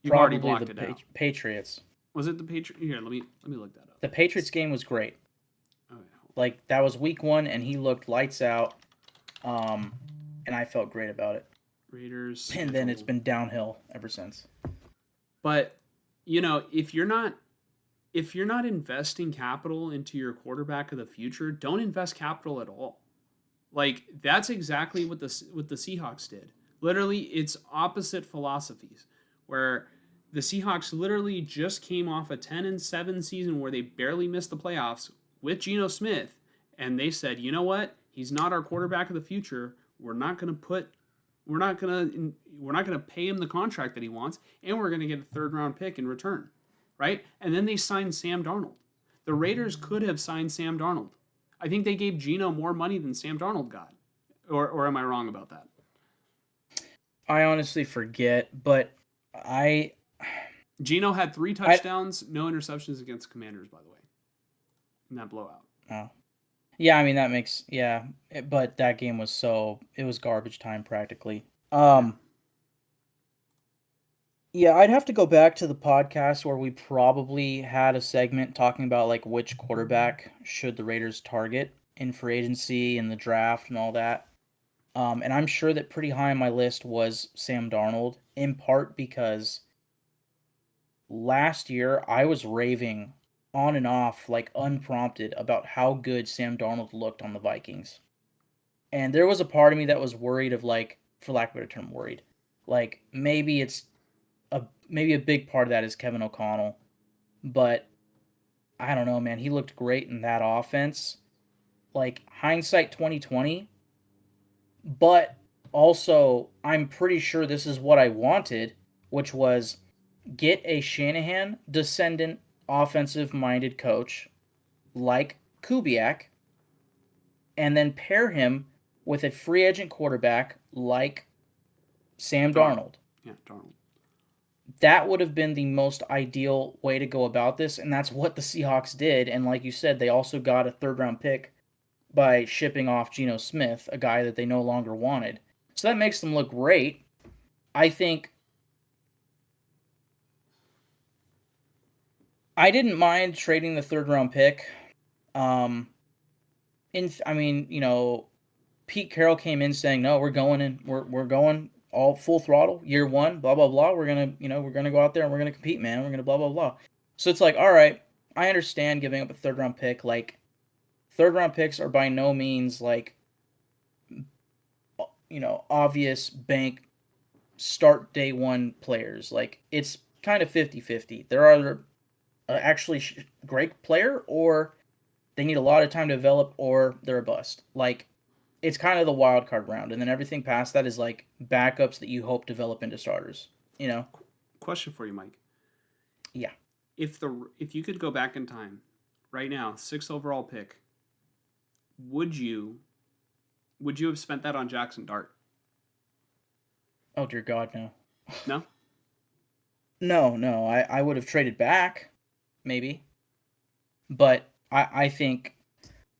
You've already Probably blocked the it out. Patriots. Was it the Patriots? Here, let me look that up. The Patriots game was great. Oh, yeah, hold on. Like that was week 1, and he looked lights out. Um, and I felt great about it. Raiders And then it's schedule. been downhill ever since. But if you're not investing capital into your quarterback of the future, don't invest capital at all. Like that's exactly what the Seahawks did. Literally, it's opposite philosophies where the Seahawks literally just came off a 10-7 season where they barely missed the playoffs with Geno Smith, and they said, "You know what? He's not our quarterback of the future. We're not going to we're not going to pay him the contract that he wants, and we're going to get a third round pick in return." Right? And then they signed Sam Darnold. The Raiders could have signed Sam Darnold. I think they gave Geno more money than Sam Darnold got. Or am I wrong about that? I honestly forget, but I Geno had 3 touchdowns, no interceptions against Commanders, by the way, in that blowout. oh. Yeah, I mean that makes but that game was it was garbage time practically. Yeah. Yeah, I'd have to go back to the podcast where we probably had a segment talking about like which quarterback should the Raiders target in free agency and the draft and all that. And I'm sure that pretty high on my list was Sam Darnold, in part because last year I was raving on and off, like unprompted, about how good Sam Darnold looked on the Vikings. And there was a part of me that was worried of like, for lack of a better term, worried. Like maybe a big part of that is Kevin O'Connell, but I don't know, man. He looked great in that offense. Like hindsight 2020, but also I'm pretty sure this is what I wanted, which was get a Shanahan descendant offensive minded coach like Kubiak and then pair him with a free agent quarterback like Sam Darnold. Darnold. Yeah, Darnold. That would have been the most ideal way to go about this, and that's what the Seahawks did. And like you said, they also got a third round pick by shipping off Geno Smith, a guy that they no longer wanted. So that makes them look great. I think I didn't mind trading the third round pick. Um, I mean, Pete Carroll came in saying, "No, we're going in. We're going all full throttle. Year 1, blah blah blah. We're gonna go out there and we're gonna compete, man. We're gonna blah blah blah." So it's like, all right, I understand giving up a third round pick. Like, third round picks are by no means like, obvious bank start day one players. Like, it's kind of 50-50. There are actually great player, or they need a lot of time to develop, or they're a bust. Like, it's kind of the wild card round, and then everything past that is like backups that you hope develop into starters. You know? Question for you, Mike. Yeah. If you could go back in time, right now, 6th overall pick, would you have spent that on Jackson Dart? Oh dear God, no. No. No. I would have traded back, maybe, but I think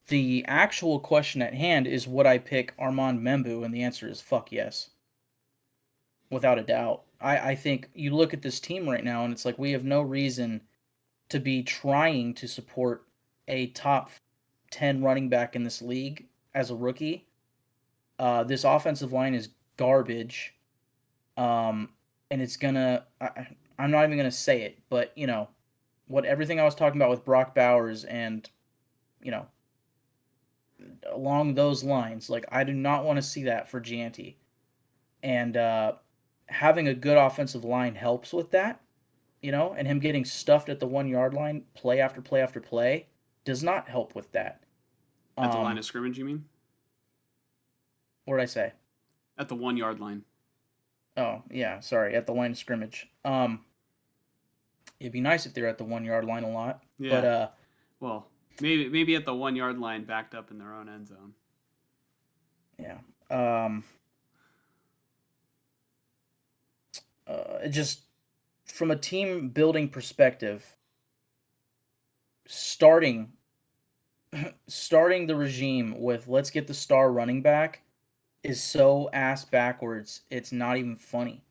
the actual question at hand is would I pick Armand Membu, and the answer is fuck yes, without a doubt. I think you look at this team right now, and it's like we have no reason to be trying to support a top 10 running back in this league as a rookie. This offensive line is garbage. And it's gonna. I'm not even gonna say it, but what everything I was talking about with Brock Bowers and you know along those lines, like I do not want to see that for Gianti. And having a good offensive line helps with that, and him getting stuffed at the 1 yard line, play after play after play, does not help with that. At the line of scrimmage, you mean? What did I say? At the 1 yard line. Oh yeah, sorry, at the line of scrimmage. It'd be nice if they're at the 1 yard line a lot, but Yeah. Well, maybe at the 1 yard line, backed up in their own end zone. yeah. Um, it just from a team building perspective, starting starting the regime with let's get the star running back is so ass backwards. It's not even funny.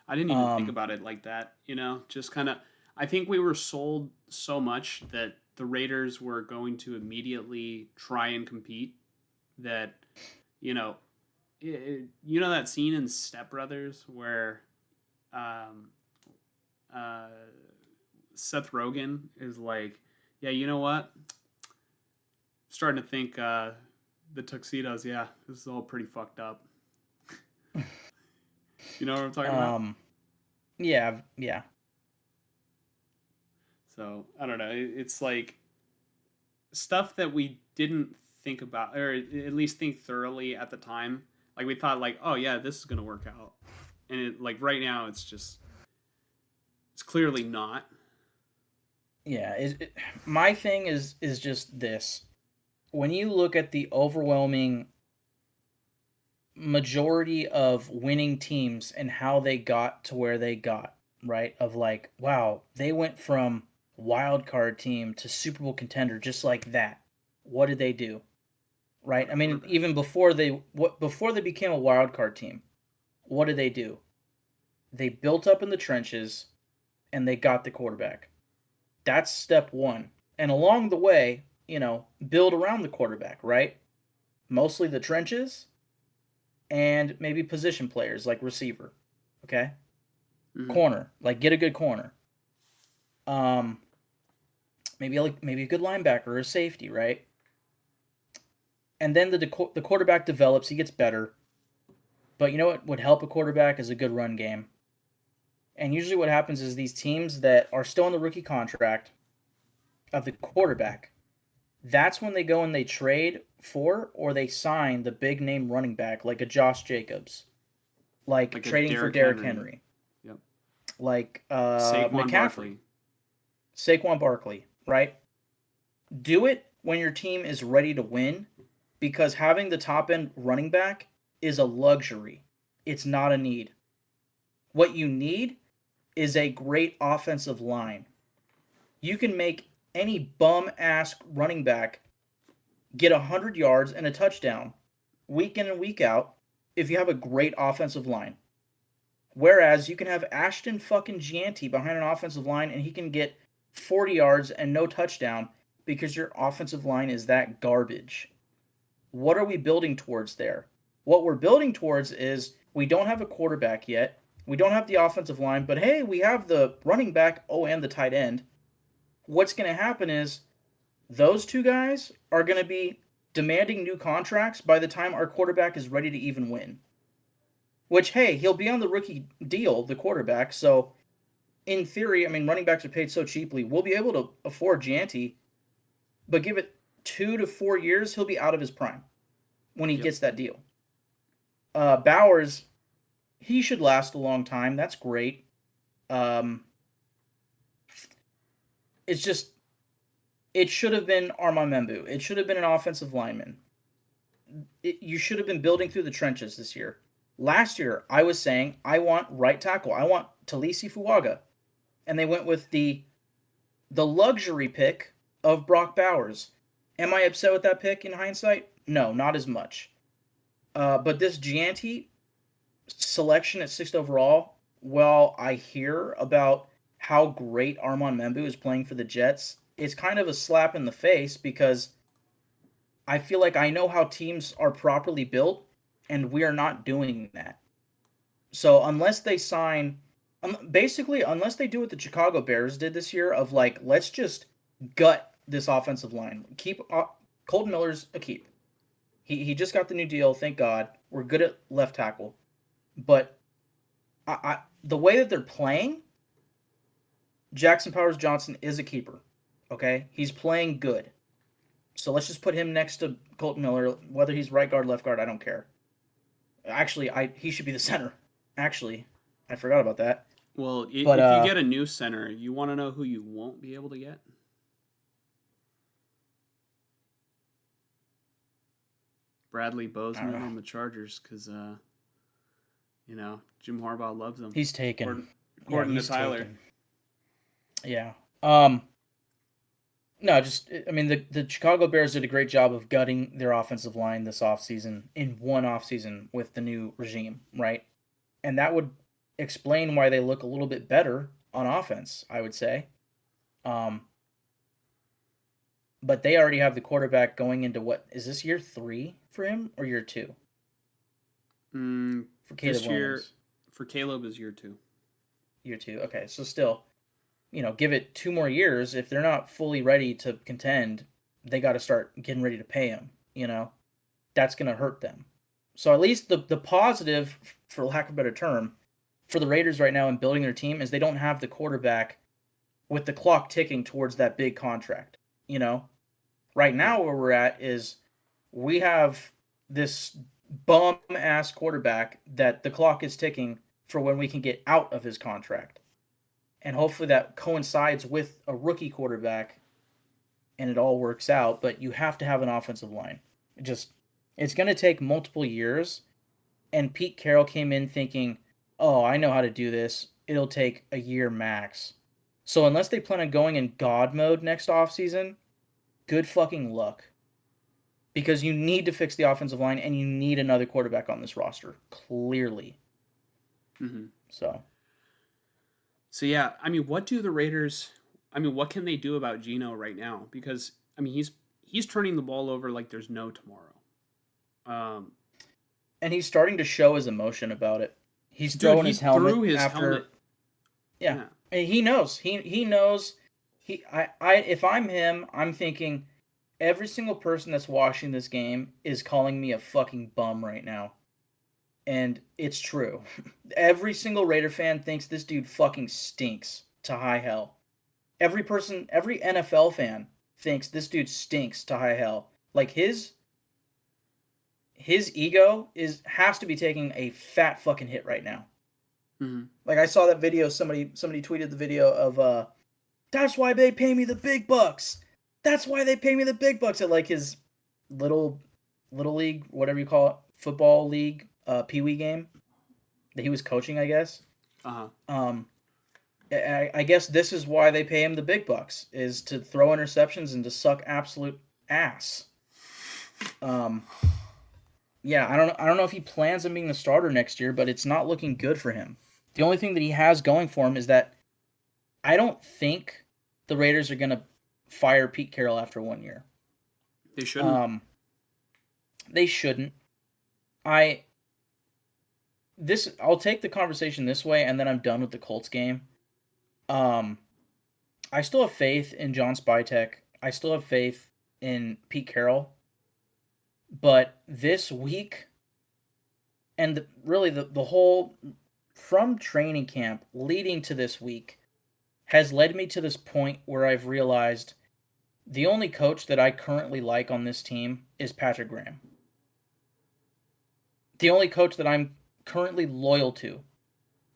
I didn't even think Um, about it like that. Just kind of. I think we were sold so much that the Raiders were going to immediately try and compete. That you know, that scene in Step Brothers where um, uh, Seth Rogen is like, yeah, you know what? Starting to think the tuxedos. Yeah, this is all pretty fucked up. You know what I'm talking about? um, yeah, yeah, So I don't know. It's like stuff that we didn't think about, or at least think thoroughly at the time. Like we thought, like, oh yeah, this is gonna work out, and like right now, it's clearly not. yeah. My thing is just this: when you look at the overwhelming majority of winning teams and how they got to where they got, right? Of like, wow, they went from wild card team to Super Bowl contender just like that. What did they do? Right? Got a I mean, quarterback. even before they became a wild card team, what did they do? They built up in the trenches and they got the quarterback. That's step 1. And along the way, build around the quarterback, right? Mostly the trenches and maybe position players like receiver. Okay? Mm-hmm. Corner, like get a good corner. Um, maybe a good linebacker or a safety, right? And then the quarterback develops, he gets better. But you know what would help a quarterback is a good run game. And usually what happens is these teams that are still in the rookie contract of the quarterback, that's when they go and they trade for or they sign the big name running back like a Josh Jacobs, like Like a trading for Derrick Derrick Henry. Henry, Yep. like Saquon McCaffrey, Barkley. Saquon Barkley, right? Do it when your team is ready to win because having the top end running back is a luxury. It's not a need. What you need is a great offensive line. You can make any bum ass running back get 100 yards and a touchdown week in and week out if you have a great offensive line. Whereas you can have Ashton fucking Gianti behind an offensive line and he can get 40 yards and no touchdown because your offensive line is that garbage. What are we building towards there? What we're building towards is we don't have a quarterback yet. We don't have the offensive line, but hey, we have the running back, oh, and the tight end. What's going to happen is those two guys are going to be demanding new contracts by the time our quarterback is ready to even win. Which, hey, he'll be on the rookie deal, the quarterback. So, in theory, I mean, running backs are paid so cheaply. We'll be able to afford Gianti, but give it 2 to 4 years, he'll be out of his prime when he Yep. gets that deal. Bowers, he should last a long time. That's great. Um, it's just, it should have been Armand Membu. It should have been an offensive lineman. You should have been building through the trenches this year. Last year, I was saying I want right tackle. I want Talisi Fuaga, and they went with the luxury pick of Brock Bowers. Am I upset with that pick in hindsight? No, not as much. But this Gianti selection at sixth overall, well, I hear about how great Armand Membu is playing for the Jets. It's kind of a slap in the face because I feel like I know how teams are properly built, and we are not doing that. So unless they sign, basically, unless they do what the Chicago Bears did this year of like, let's just gut this offensive line. Keep Colton Miller's a keep. He just got the new deal. Thank God. We're good at left tackle, but the way that they're playing, Jackson Powers Johnson is a keeper. Okay, he's playing good. So let's just put him next to Colton Miller. Whether he's right guard, left guard, I don't care. Actually, he should be the center. Actually, I forgot about that. Well, But if you get a new center, you want to know who you won't be able to get? Bradley I don't Bozeman know. on the Chargers, because Jim Harbaugh loves him. He's taken. According to Tyler. Taken. Yeah. No, I mean the Chicago Bears did a great job of gutting their offensive line this offseason in one offseason with the new regime, right? And that would explain why they look a little bit better on offense, I would say. But they already have the quarterback going into what is this year 3 for him or year 2? For Caleb this year, Williams. for Caleb is year 2. Year 2. Okay, so still, give it 2 more years. If they're not fully ready to contend, they got to start getting ready to pay him. That's going to hurt them. So at least the positive, for lack of a better term, for the Raiders right now in building their team is they don't have the quarterback with the clock ticking towards that big contract. Right now where we're at is we have this bum ass quarterback that the clock is ticking for when we can get out of his contract. And hopefully that coincides with a rookie quarterback and it all works out, but you have to have an offensive line. It's going to take multiple years, and Pete Carroll came in thinking, "Oh, I know how to do this. It'll take a year max." So unless they plan on going in God mode next offseason, good fucking luck. Because you need to fix the offensive line and you need another quarterback on this roster, clearly. Mm-hmm. So yeah, I mean, what do the Raiders? I mean, what can they do about Geno right now? Because I mean, he's turning the ball over like there's no tomorrow. And he's starting to show his emotion about it. He's throwing his helmet after. Helmet. Yeah. And he knows. He knows. If I'm him, I'm thinking every single person that's watching this game is calling me a fucking bum right now. And it's true. Every single Raider fan thinks this dude fucking stinks to high hell. Every NFL fan thinks this dude stinks to high hell. Like his ego has to be taking a fat fucking hit right now. Mm-hmm. Like I saw that video, somebody tweeted the video of that's why they pay me the big bucks. That's why they pay me the big bucks at like his little league, whatever you call it, football league, pee-wee game that he was coaching, I guess. I guess this is why they pay him the big bucks, is to throw interceptions and to suck absolute ass. Yeah, I don't know if he plans on being the starter next year, but it's not looking good for him. The only thing that he has going for him is that I don't think the Raiders are going to fire Pete Carroll after 1 year. They shouldn't. They shouldn't. I'll take the conversation this way, and then I'm done with the Colts game. I still have faith in John Spytek. I still have faith in Pete Carroll. But this week, and really the whole, from training camp leading to this week, has led me to this point where I've realized the only coach that I currently like on this team is Patrick Graham. The only coach that I'm currently loyal to,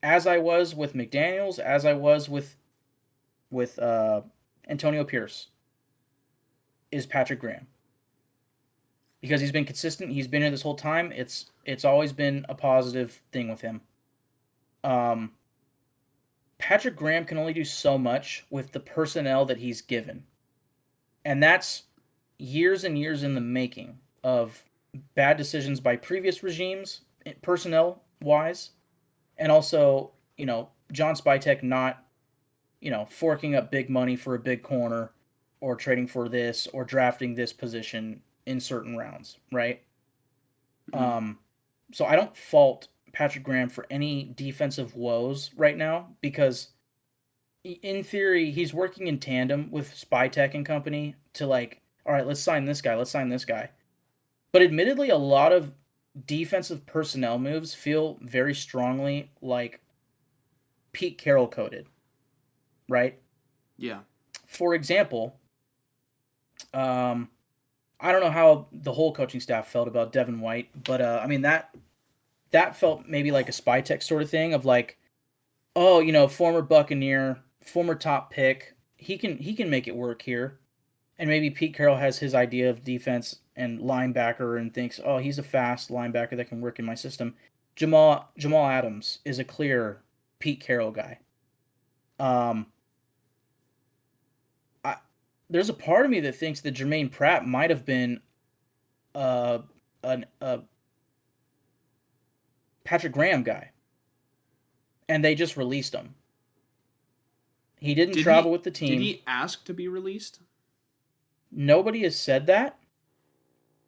as I was with McDaniels, as I was with Antonio Pierce, is Patrick Graham. Because he's been consistent, he's been here this whole time. It's always been a positive thing with him. Patrick Graham can only do so much with the personnel that he's given. And that's years and years in the making of bad decisions by previous regimes, personnel-wise, and also, John Spytek not, forking up big money for a big corner or trading for this or drafting this position in certain rounds, right? Mm-hmm. So I don't fault Patrick Graham for any defensive woes right now because, in theory, he's working in tandem with Spytek and company to all right, let's sign this guy. But admittedly, a lot of defensive personnel moves feel very strongly like Pete Carroll coded, right? Yeah. For example, I don't know how the whole coaching staff felt about Devin White, but I mean that felt maybe like a Spytek sort of thing of like, oh, former Buccaneer, former top pick. He can make it work here. And maybe Pete Carroll has his idea of defense and linebacker and thinks, oh, he's a fast linebacker that can work in my system. Jamal Adams is a clear Pete Carroll guy. Um, I, there's a part of me that thinks that Jermaine Pratt might have been uh, a Patrick Graham guy, and they just released him. He didn't Did travel he with the did team. he ask to be released? Nobody has said that.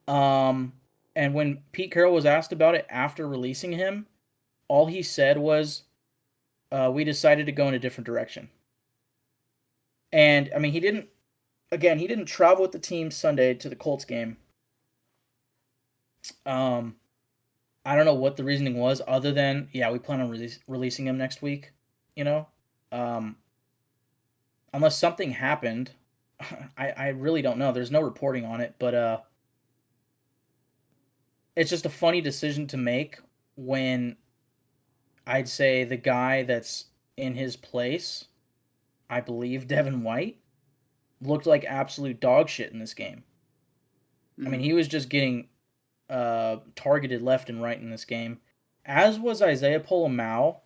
Um, and when Pete Carroll was asked about it after releasing him, all he said was, "We decided to go in a different direction." And I mean, he didn't. Again, he didn't travel with the team Sunday to the Colts game. Um, I don't know what the reasoning was, other than yeah, we plan on releasing him next week. You know, um, unless something happened, I really don't know. There's no reporting on it, but it's just a funny decision to make when I'd say the guy that's in his place, I believe Devin White, looked like absolute dog shit in this game. I mean, Mm. he was just getting targeted left and right in this game, as was Isaiah Polomau,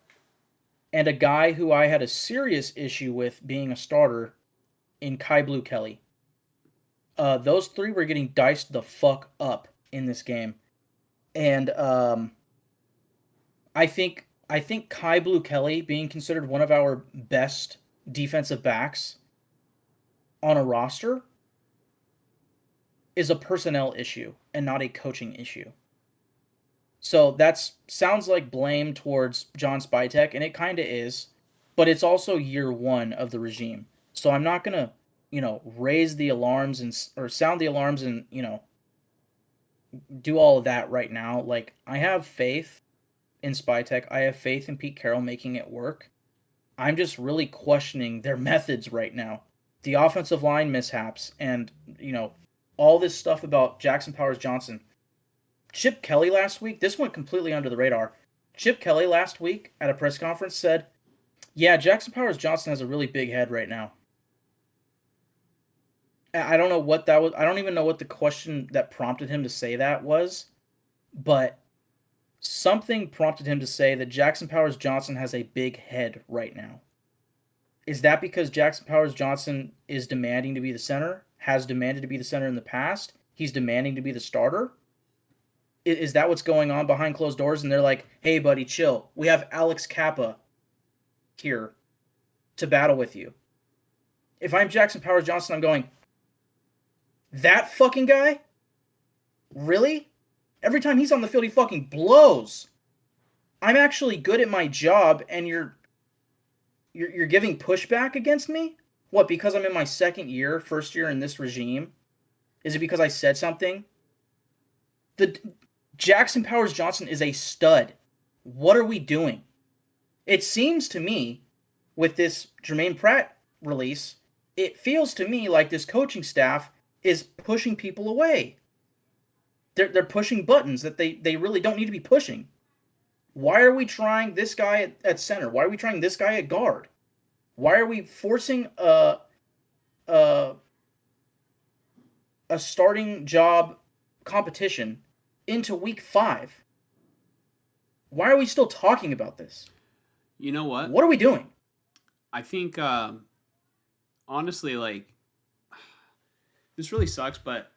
and a guy who I had a serious issue with being a starter in Kai Blue Kelly. Those three were getting diced the fuck up in this game, and I think Kai Blue Kelly being considered one of our best defensive backs on a roster is a personnel issue and not a coaching issue. So that sounds like blame towards John Spytek, and it kind of is, but it's also year one of the regime. So I'm not gonna, raise the alarms and or sound the alarms and do all of that right now. Like I have faith in Spytek. I have faith in Pete Carroll making it work. I'm just really questioning their methods right now. The offensive line mishaps and, all this stuff about Jackson Powers Johnson. Chip Kelly last week, this went completely under the radar. Chip Kelly last week at a press conference said, yeah, Jackson Powers Johnson has a really big head right now. I don't know what that was. I don't even know what the question that prompted him to say that was, but something prompted him to say that Jackson Powers Johnson has a big head right now. Is that because Jackson Powers Johnson is demanding to be the center, has demanded to be the center in the past? He's demanding to be the starter? Is that what's going on behind closed doors? And they're like, hey, buddy, chill. We have Alex Kappa here to battle with you. If I'm Jackson Powers Johnson, I'm going, that fucking guy? Really? Every time he's on the field, he fucking blows. I'm actually good at my job, and you're giving pushback against me? What, because I'm in my first year in this regime? Is it because I said something? The Jackson Powers Johnson is a stud. What are we doing? It seems to me, with this Jermaine Pratt release, it feels to me like this coaching staff is pushing people away. They're pushing buttons that they really don't need to be pushing. Why are we trying this guy at center? Why are we trying this guy at guard? Why are we forcing a, a starting job competition into week 5? Why are we still talking about this? You know what? What are we doing? I think honestly, like this really sucks, but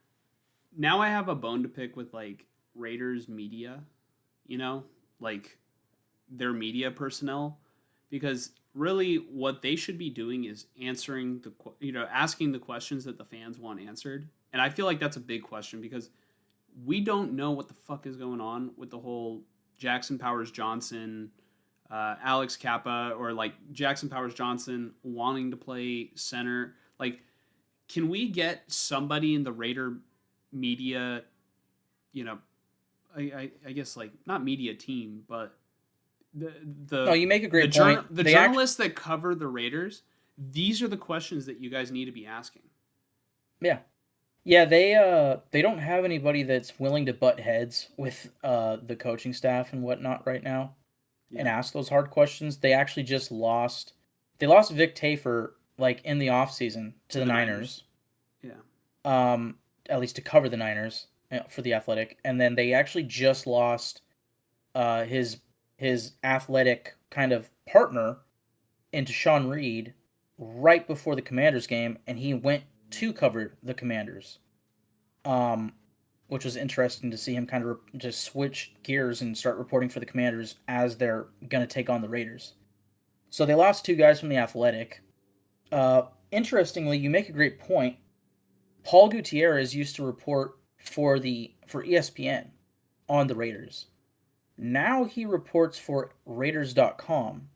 now I have a bone to pick with like Raiders media, you know, like their media personnel, because really what they should be doing is answering asking the questions that the fans want answered. And I feel like that's a big question because we don't know what the fuck is going on with the whole Jackson Powers Johnson, Alex Kappa, or like Jackson Powers Johnson wanting to play center. Like, can we get somebody in the Raider media, you know, I guess like not media team, but the No, the you make a great point. the journalists that cover the Raiders, these are the questions that you guys need to be asking. Yeah. Yeah, they don't have anybody that's willing to butt heads with the coaching staff and whatnot right now. and Yeah. ask those hard questions. They actually just lost. They lost Vic Tafur like in the offseason to To the the Niners. Niners. Yeah. At least to cover the Niners for the Athletic, and then they actually just lost his athletic kind of partner into Sean Reed right before the Commanders game, and he went to cover the Commanders. Um, which was interesting to see him kind of just switch gears and start reporting for the Commanders as they're going to take on the Raiders. So they lost two guys from the Athletic. Interestingly, you make a great point. Paul Gutierrez used to report for ESPN on the Raiders. Now he reports for Raiders.com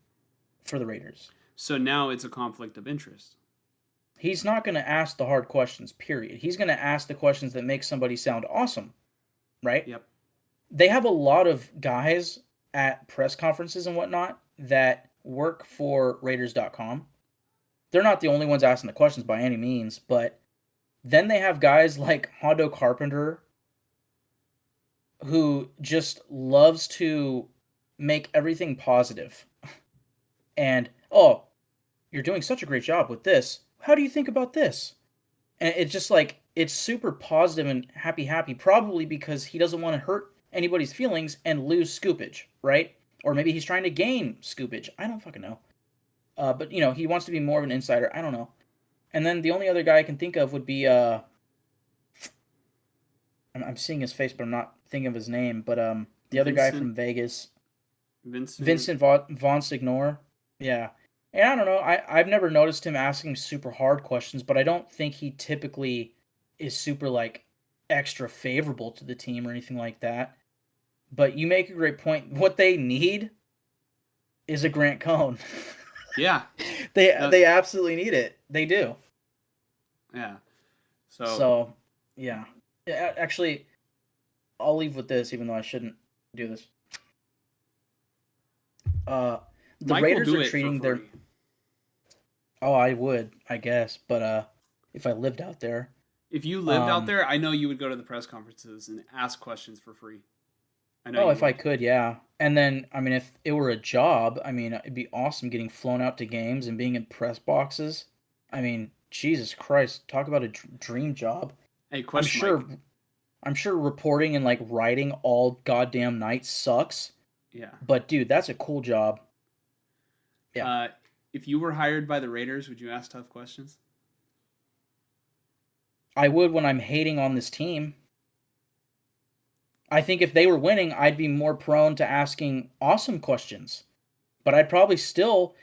for the Raiders. So now it's a conflict of interest. He's not going to ask the hard questions, period. He's going to ask the questions that make somebody sound awesome, right? Yep. They have a lot of guys at press conferences and whatnot that work for Raiders.com. They're not the only ones asking the questions by any means, but then they have guys like Hondo Carpenter who just loves to make everything positive. And, oh, you're doing such a great job with this. How do you think about this? And it's just like, it's super positive and happy, probably because he doesn't want to hurt anybody's feelings and lose scoopage, right? Or maybe he's trying to gain scoopage. I don't fucking know. But, he wants to be more of an insider. I don't know. And then the only other guy I can think of would be, I'm seeing his face, but I'm not thinking of his name. But the other guy from Vegas, Vincent Von Signor. Yeah. And I don't know. I've never noticed him asking super hard questions, but I don't think he typically is super like extra favorable to the team or anything like that. But you make a great point. What they need is a Grant Cohn. Yeah. They absolutely need it. They do. Yeah. So yeah. Actually, I'll leave with this, even though I shouldn't do this. The Mike Raiders will do are it treating for their. free. Oh, I would, I guess, but if I lived out there. If you lived out there, I know you would go to the press conferences and ask questions for free. I know Oh, you if I would. could, yeah. And then, I mean, if it were a job, I mean, it'd be awesome getting flown out to games and being in press boxes. I mean, Jesus Christ, talk about a dream job. Hey, I'm question, sure, Mike. I'm sure reporting and like writing all goddamn night sucks. Yeah. But dude, that's a cool job. Yeah. If you were hired by the Raiders, would you ask tough questions? I would when I'm hating on this team. I think if they were winning, I'd be more prone to asking awesome questions. But I'd probably still,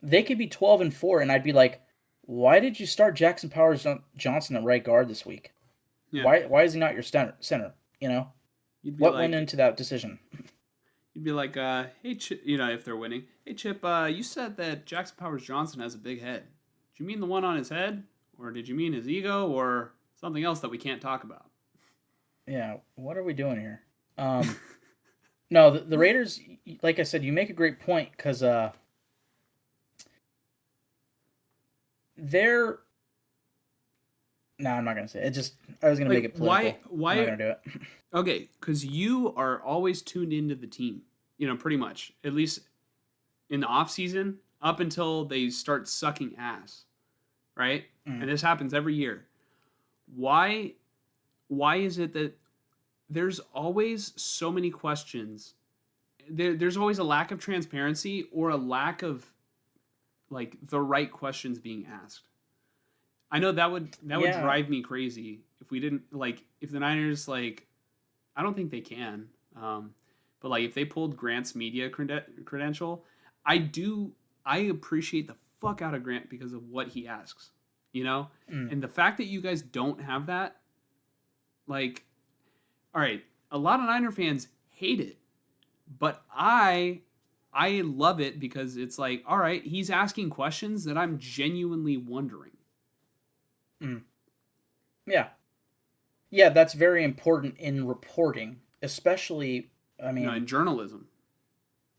they could be 12-4, and I'd be like, why did you start Jackson Powers Johnson at right guard this week? Yeah. Why is he not your center? You'd be What like, went into that decision? you'd be like, hey, Chip, if they're winning, hey, Chip, you said that Jackson Powers Johnson has a big head. Did you mean the one on his head? Or did you mean his ego? Or something else that we can't talk about? Yeah, what are we doing here? No, the Raiders, like I said, you make a great point because they're. No, I'm not gonna say it. I was gonna make it political. Why? I'm not gonna do it. Okay, because you are always tuned into the team. Pretty much, at least in the off season, up until they start sucking ass, right? Mm. And this happens every year. Why is it that there's always so many questions? There's always a lack of transparency or a lack of like the right questions being asked. I know that would drive me crazy if we didn't if the Niners I don't think they can, but if they pulled Grant's media credential, I appreciate the fuck out of Grant because of what he asks, and the fact that you guys don't have that, all right, a lot of Niner fans hate it, but I love it because it's all right, he's asking questions that I'm genuinely wondering. Yeah. Yeah, that's very important in reporting, especially, I mean, in journalism.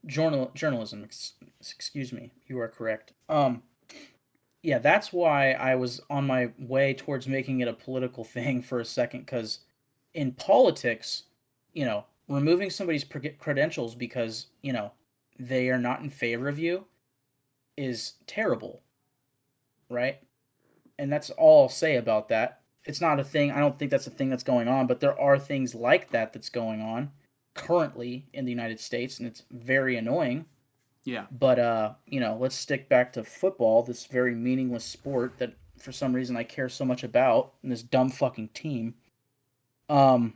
Journalism, excuse me, you are correct. Yeah, that's why I was on my way towards making it a political thing for a second, because in politics, removing somebody's credentials because, they are not in favor of you is terrible, right? And that's all I'll say about that. It's not a thing. I don't think that's a thing that's going on, but there are things like that that's going on currently in the United States, and it's very annoying. Yeah. But let's stick back to football, this very meaningless sport that for some reason I care so much about, and this dumb fucking team. Um,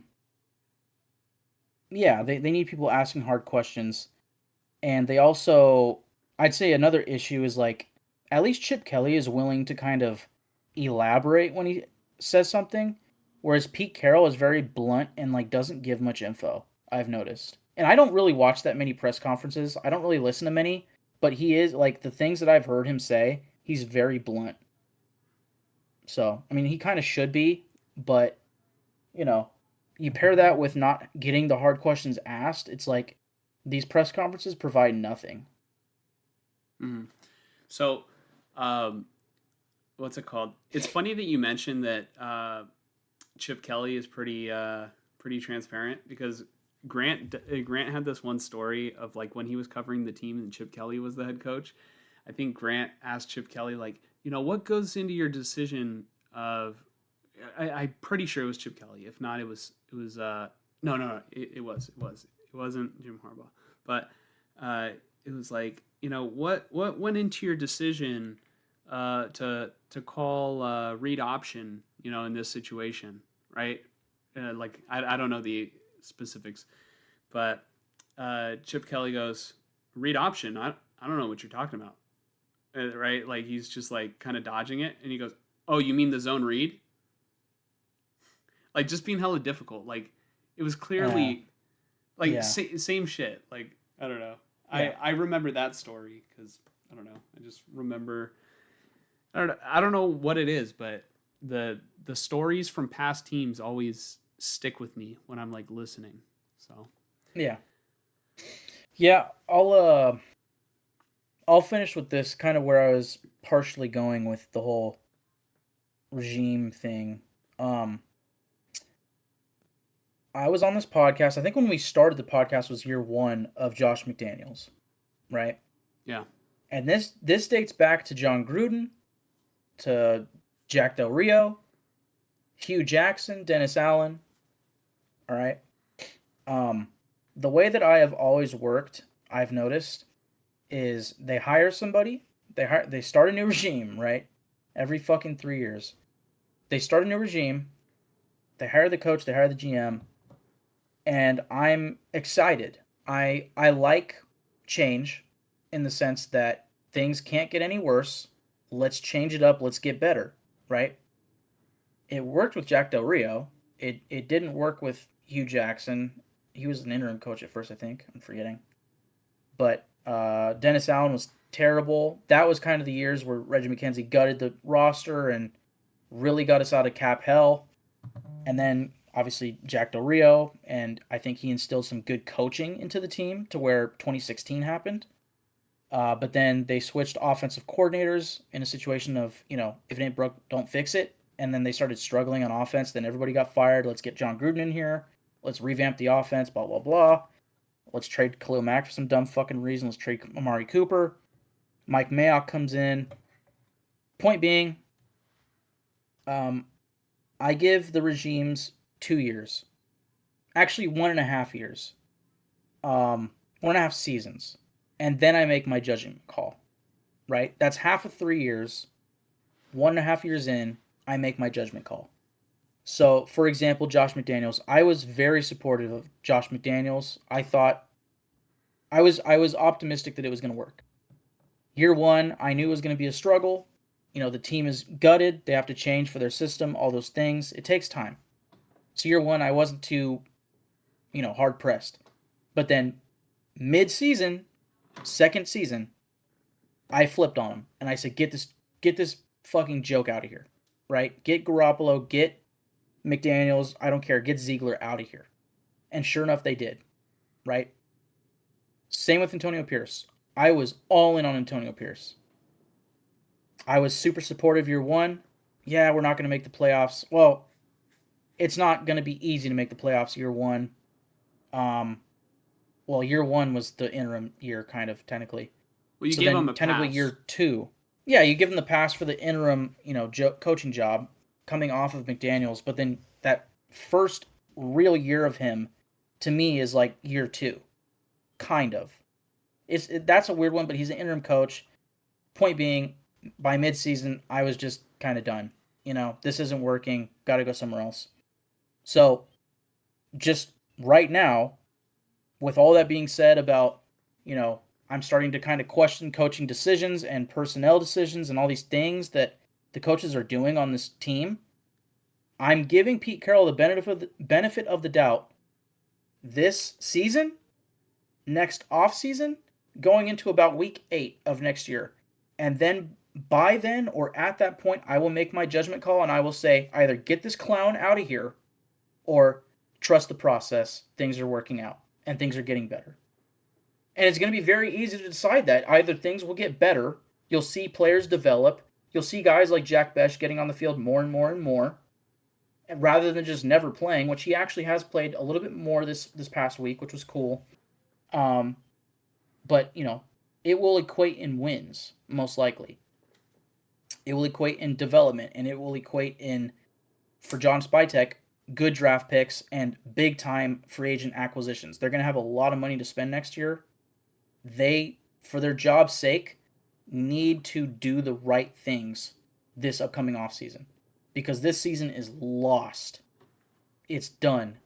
yeah, they need people asking hard questions, and they also, I'd say another issue is like, at least Chip Kelly is willing to kind of elaborate when he says something, whereas Pete Carroll is very blunt and like doesn't give much info. I've noticed, and I don't really watch that many press conferences. I don't really listen to many, but he is like the things that I've heard him say. He's very blunt. So I mean, he kind of should be, but you know, you pair that with not getting the hard questions asked. It's like these press conferences provide nothing. Mm-hmm. So, um, what's it called? It's funny that you mentioned that Chip Kelly is pretty transparent because Grant had this one story of like when he was covering the team and Chip Kelly was the head coach. I think Grant asked Chip Kelly like, what goes into your decision of I'm pretty sure it was Chip Kelly. If not, it was no, it wasn't Jim Harbaugh, but it was like what went into your decision to call read option in this situation, right? Like I don't know the specifics, but Chip Kelly goes read option. I don't know what you're talking about, right? Like he's just like kind of dodging it, and he goes, "Oh, you mean the zone read?" Like just being hella difficult. Like it was Uh, clearly like yeah, same shit. Like I don't know. yeah. I remember that story because I don't know. I just remember. I don't know what it is, but the stories from past teams always stick with me when I'm like listening. So Yeah. Yeah, I'll finish with this kind of where I was partially going with the whole regime thing. Um I was on this podcast. I think when we started the podcast was year 1 of Josh McDaniels, right? yeah, And this dates back to John Gruden, to Jack Del Rio, Hugh Jackson, Dennis Allen, all right? Um the way that I have always worked, I've noticed, is they hire somebody, they start a new regime, right? Every fucking 3 years. They start a new regime, they hire the coach, they hire the GM, and I'm excited. I like change in the sense that things can't get any worse. Let's change it up, let's get better, right? It worked with Jack Del Rio. It didn't work with Hugh Jackson. He was an interim coach at first, I think. I'm forgetting. But Dennis Allen was terrible. That was kind of the years where Reggie McKenzie gutted the roster and really got us out of cap hell. And then obviously Jack Del Rio, and I think he instilled some good coaching into the team to where 2016 happened. But then they switched offensive coordinators in a situation of, if it ain't broke, don't fix it. And then they started struggling on offense. Then everybody got fired. Let's get John Gruden in here. Let's revamp the offense, blah, blah, blah. Let's trade Khalil Mack for some dumb fucking reason. Let's trade Amari Cooper. Mike Mayock comes in. Point being, um, I give the regimes 2 years. Actually, 1.5 years. 1.5 seasons. And then I make my judgment call. Right? That's half of 3 years. 1.5 years in, I make my judgment call. So, for example, Josh McDaniels. I was very supportive of Josh McDaniels. I was optimistic that it was going to work. Year 1, I knew it was going to be a struggle. The team is gutted. They have to change for their system, all those things. It takes time. So year 1, I wasn't too, hard pressed. But then mid-season, second season, I flipped on him and I said, get this fucking joke out of here, right? Get Garoppolo, get McDaniels, I don't care, get Ziegler out of here. And sure enough, they did, right? Same with Antonio Pierce. I was all in on Antonio Pierce. I was super supportive year 1. Yeah, we're not going to make the playoffs. Well, it's not going to be easy to make the playoffs year 1. Um, well, year one was the interim year, kind of technically. Well, you So gave him then a technically pass. year two, yeah, you give him the pass for the interim, coaching job coming off of McDaniels. But then that first real year of him, to me, is like year two, kind of. That's a weird one, but he's an interim coach. Point being, by midseason, I was just kind of done. This isn't working. Got to go somewhere else. So just right now, with all that being said about, I'm starting to kind of question coaching decisions and personnel decisions and all these things that the coaches are doing on this team. I'm giving Pete Carroll the benefit of the doubt this season, next offseason, going into about week 8 of next year. And then by then or at that point, I will make my judgment call and I will say either get this clown out of here or trust the process. Things are working out and things are getting better. And it's going to be very easy to decide that. Either things will get better, you'll see players develop, you'll see guys like Jack Besh getting on the field more and more and more, rather than just never playing, which he actually has played a little bit more this past week, which was cool. But, it will equate in wins, most likely. It will equate in development, and it will equate in, for John Spytek, good draft picks and big-time free agent acquisitions. They're going to have a lot of money to spend next year. They, for their job's sake, need to do the right things this upcoming offseason. Because this season is lost. It's done.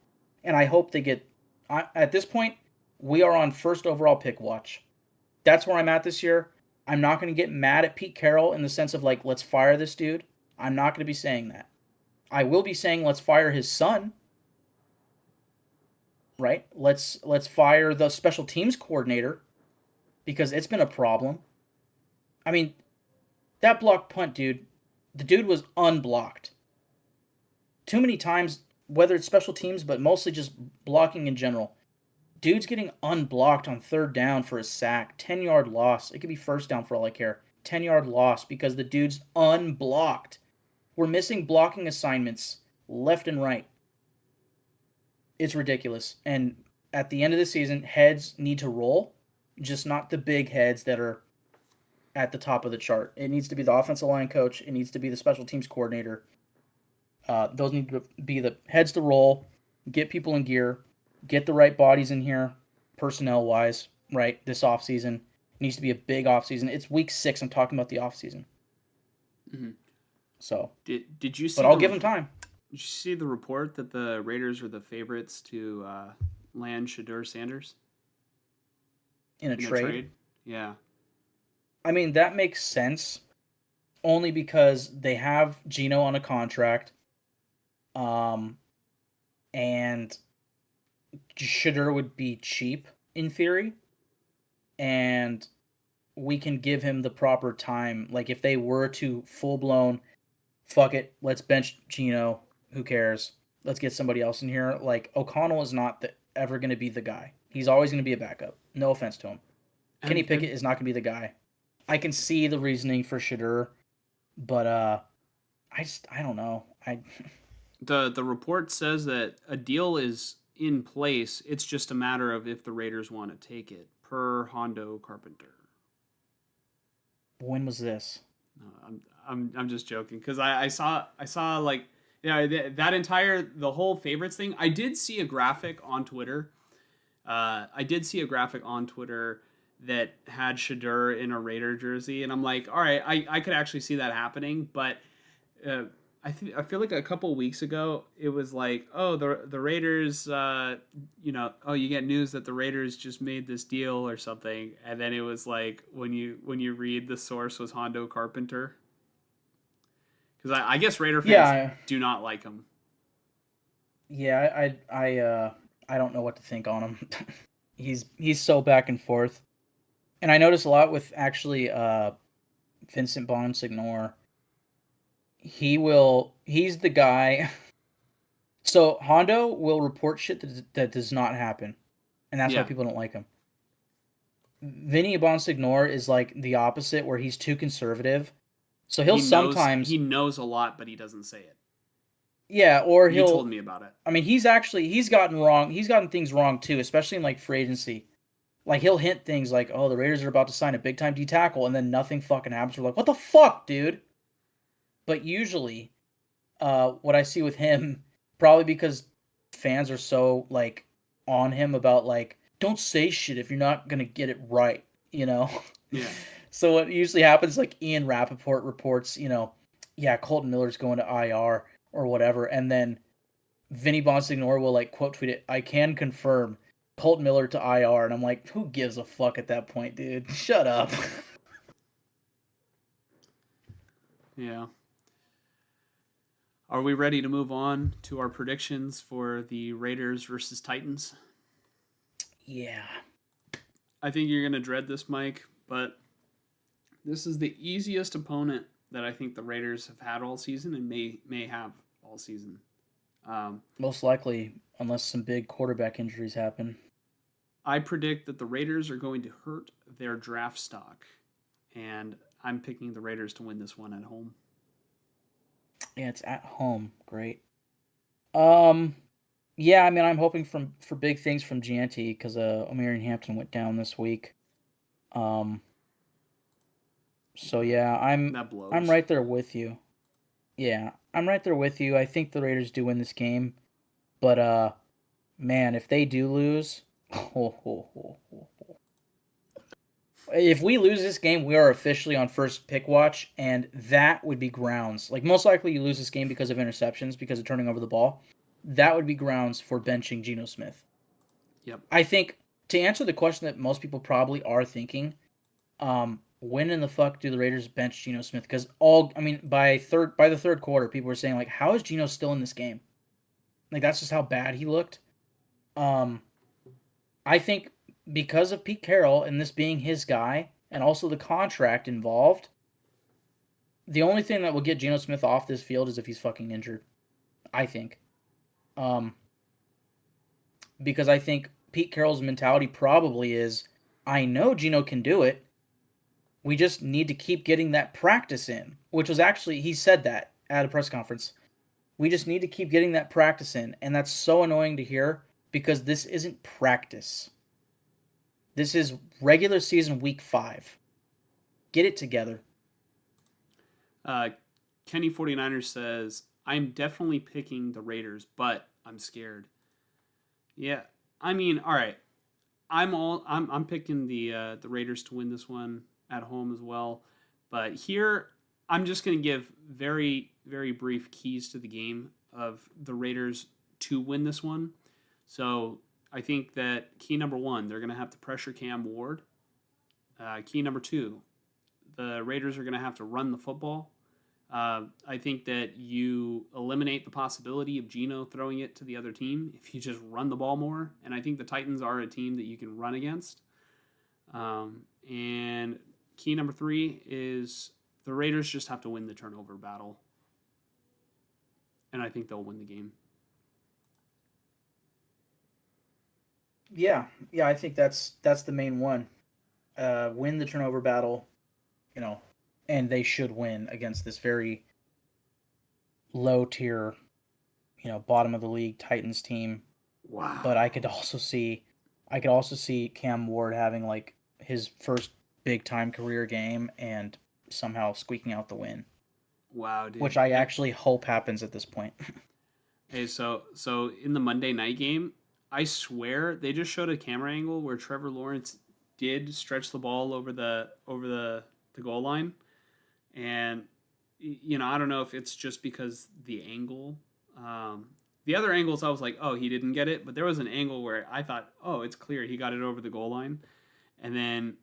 And I hope they get... at this point, we are on first overall pick watch. That's where I'm at this year. I'm not going to get mad at Pete Carroll in the sense of, like, let's fire this dude. I'm not going to be saying that. I will be saying let's fire his son. Right? Let's fire the special teams coordinator because it's been a problem. I mean, that blocked punt, dude, the dude was unblocked. Too many times, whether it's special teams, but mostly just blocking in general. Dude's getting unblocked on third down for a sack. 10-yard loss. It could be first down for all I care. 10-yard loss because the dude's unblocked. We're missing blocking assignments left and right. It's ridiculous. And at the end of the season, heads need to roll, just not the big heads that are at the top of the chart. It needs to be the offensive line coach. It needs to be the special teams coordinator. Those need to be the heads to roll, get people in gear, get the right bodies in here, personnel-wise, right, this offseason. It needs to be a big offseason. It's week 6. I'm talking about the offseason. Mm-hmm. So, did you see? But I'll give them time. Did you see the report that the Raiders are the favorites to land Shedeur Sanders In a trade? Yeah. I mean, that makes sense only because they have Geno on a contract. And Shedeur would be cheap in theory. And we can give him the proper time. Like, if they were to full-blown, fuck it, let's bench Geno, who cares? Let's get somebody else in here. Like, O'Connell is not ever going to be the guy. He's always going to be a backup. No offense to him. Kenny Pickett is not going to be the guy. I can see the reasoning for Shedeur, but I don't know. The report says that a deal is in place. It's just a matter of if the Raiders want to take it, per Hondo Carpenter. When was this? No, I'm just joking because I saw like the whole favorites thing. I did see a graphic on Twitter. That had Shedeur in a Raider jersey, and I'm like, all right, I could actually see that happening, but I feel like a couple weeks ago it was like, oh, the Raiders, you get news that the Raiders just made this deal or something, and then it was like when you read the source was Hondo Carpenter, because I guess Raider fans do not like him. Yeah, I don't know what to think on him. He's so back and forth. And I notice a lot with actually Vincent Bonsignore. He's the guy. So Hondo will report shit that does not happen. And that's why people don't like him. Vinny Bonsignore is like the opposite, where he's too conservative. So he knows a lot, but he doesn't say it. Yeah, or you told me about it. I mean, he's gotten things wrong too, especially in like free agency. Like, he'll hint things like, oh, the Raiders are about to sign a big-time D tackle, and then nothing fucking happens. We're like, what the fuck, dude? But usually, what I see with him, probably because fans are so, like, on him about, like, don't say shit if you're not going to get it right, you know? Yeah. So what usually happens, like, Ian Rappaport reports, yeah, Colton Miller's going to IR or whatever, and then Vinny Bonsignore will, like, quote tweet it, I can confirm Colton Miller to IR, and I'm like, who gives a fuck at that point, dude? Shut up. Yeah. Are we ready to move on to our predictions for the Raiders versus Titans? Yeah. I think you're going to dread this, Mike, but this is the easiest opponent that I think the Raiders have had all season and may have all season. Most likely, unless some big quarterback injuries happen. I predict that the Raiders are going to hurt their draft stock, and I'm picking the Raiders to win this one at home. Yeah, it's at home. Great. Um, yeah, I mean, I'm hoping for big things from Gianti because Omarion Hampton went down this week. Um, so yeah, That I'm blows. right there with you. Yeah, I'm right there with you. I think the Raiders do win this game, but man, if they do lose, if we lose this game, we are officially on first pick watch, and that would be grounds. Like, most likely you lose this game because of interceptions, because of turning over the ball. That would be grounds for benching Geno Smith. Yep. I think, to answer the question that most people probably are thinking, when in the fuck do the Raiders bench Geno Smith? Because by the third quarter, people were saying, like, how is Geno still in this game? Like, that's just how bad he looked. Um, I think because of Pete Carroll and this being his guy, and also the contract involved, the only thing that will get Geno Smith off this field is if he's fucking injured. I think. Um, because I think Pete Carroll's mentality probably is, I know Geno can do it. We just need to keep getting that practice in, which was actually, he said that at a press conference. We just need to keep getting that practice in. And that's so annoying to hear because this isn't practice. This is regular season week 5. Get it together. Kenny 49ers says, I'm definitely picking the Raiders, but I'm scared. Yeah. I mean, all right. I'm picking the Raiders to win this one at home as well. But here I'm just going to give very very brief keys to the game of the Raiders to win this one. So I think that key number 1, they're going to have to pressure Cam Ward. Key number 2, the Raiders are going to have to run the football. I think that you eliminate the possibility of Geno throwing it to the other team if you just run the ball more. And I think the Titans are a team that you can run against. And key number 3 is the Raiders just have to win the turnover battle. And I think they'll win the game. Yeah, I think that's the main one. Win the turnover battle, and they should win against this very low tier, bottom of the league Titans team. Wow. But I could also see Cam Ward having like his first big time career game and somehow squeaking out the win. Wow, dude. Which I actually hope happens at this point. Hey, so in the Monday night game, I swear they just showed a camera angle where Trevor Lawrence did stretch the ball over the goal line, and I don't know if it's just because the angle. The other angles, I was like, oh, he didn't get it, but there was an angle where I thought, oh, it's clear he got it over the goal line, and then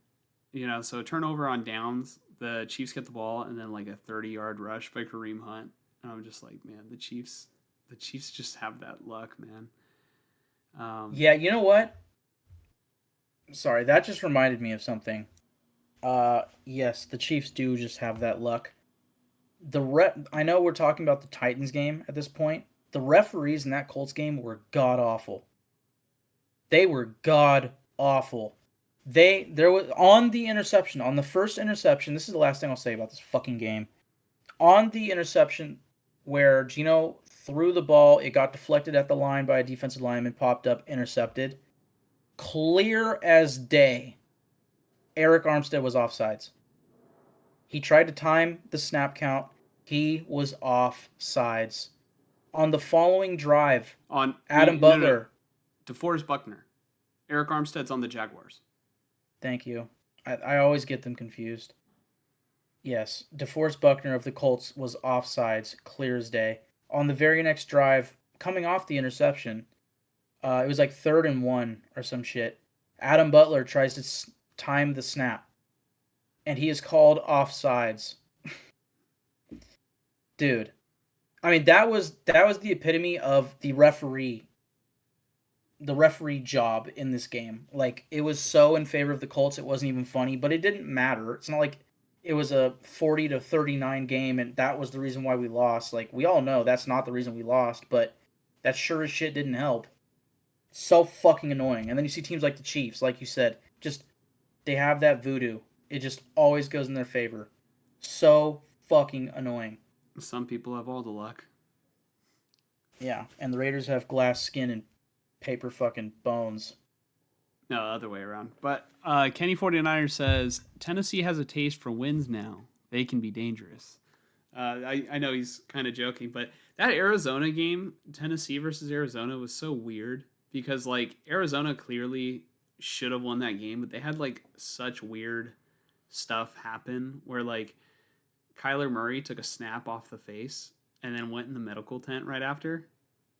so turnover on downs, the Chiefs get the ball, and then like a 30-yard rush by Kareem Hunt, and I'm just like, man, the Chiefs just have that luck, man. Yeah, you know what? Sorry, that just reminded me of something. Yes, the Chiefs do just have that luck. I know we're talking about the Titans game at this point. The referees in that Colts game were god awful. They were god awful. There was on the interception, on the first interception, this is the last thing I'll say about this fucking game. On the interception where Geno threw the ball, it got deflected at the line by a defensive lineman, popped up, intercepted. clear as day, Eric Armstead was offsides. He tried to time the snap count. He was offsides. On the following drive, On Adam no. Butler. DeForest Buckner. Eric Armstead's on the Jaguars. Thank you. I always get them confused. Yes, DeForest Buckner of the Colts was offsides, clear as day. On the very next drive, coming off the interception, it was like 3rd and 1 or some shit. Adam Butler tries to time the snap, and he is called offsides. Dude, I mean that was the epitome of the referee job in this game. Like, it was so in favor of the Colts, it wasn't even funny, but it didn't matter. It's not like it was a 40-39 game and that was the reason why we lost. Like, we all know that's not the reason we lost, but that sure as shit didn't help. So fucking annoying. And then you see teams like the Chiefs, like you said, just they have that voodoo. It just always goes in their favor. So fucking annoying. Some people have all the luck. Yeah, and the Raiders have glass skin and paper fucking bones. No, other way around. But Kenny 49er says, Tennessee has a taste for wins now. They can be dangerous. I know he's kind of joking, but that Arizona game, Tennessee versus Arizona, was so weird because, like, Arizona clearly should have won that game, but they had, like, such weird stuff happen where, like, Kyler Murray took a snap off the face and then went in the medical tent right after.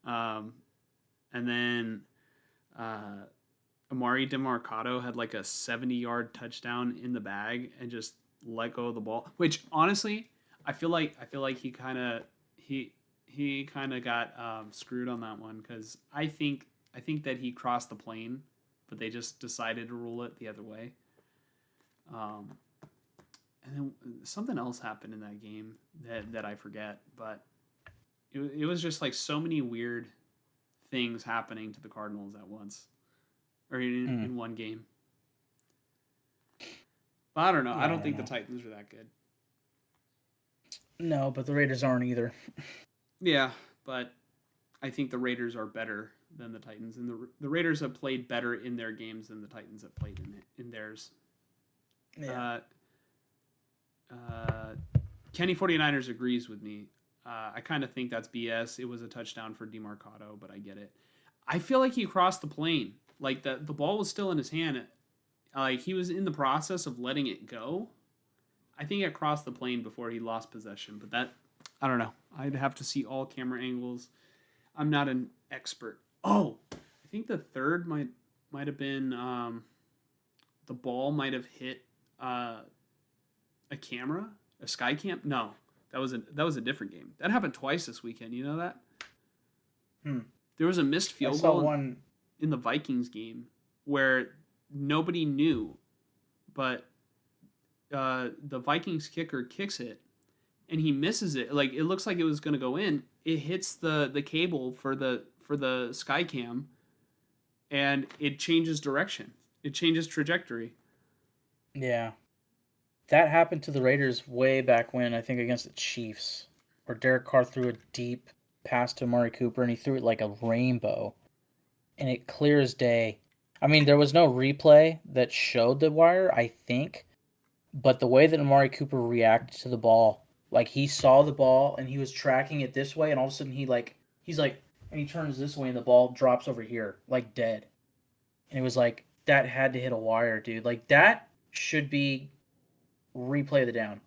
And then Amari DeMarcado had like a 70-yard touchdown in the bag and just let go of the ball. Which honestly, I feel like he kind of got screwed on that one because I think that he crossed the plane, but they just decided to rule it the other way. And then something else happened in that game that I forget, but it was just like so many weird things happening to the Cardinals at once, or in one game. But I don't know. Yeah, I don't think the Titans are that good. No, but the Raiders aren't either. Yeah, but I think the Raiders are better than the Titans, and the Raiders have played better in their games than the Titans have played in theirs. Yeah. Kenny 49ers agrees with me. I kind of think that's BS. It was a touchdown for DeMarcado, but I get it. I feel like he crossed the plane. Like, the ball was still in his hand. Like, he was in the process of letting it go. I think it crossed the plane before he lost possession, but that, I don't know. I'd have to see all camera angles. I'm not an expert. Oh, I think the third might have been the ball might have hit a camera, a sky cam. No, that was a different game. That happened twice this weekend. You know that? There was a missed field goal in the Vikings game where nobody knew, but the Vikings kicker kicks it and he misses it. Like, it looks like it was going to go in. It hits the cable for the sky cam, and it changes direction. It changes trajectory. Yeah. That happened to the Raiders way back when, I think against the Chiefs, where Derek Carr threw a deep pass to Amari Cooper and he threw it like a rainbow. And it clear as day. I mean, there was no replay that showed the wire, I think, but the way that Amari Cooper reacted to the ball, like, he saw the ball and he was tracking it this way, and all of a sudden he's like, and he turns this way and the ball drops over here, like dead. And it was like, that had to hit a wire, dude. Like, that should be replay the down.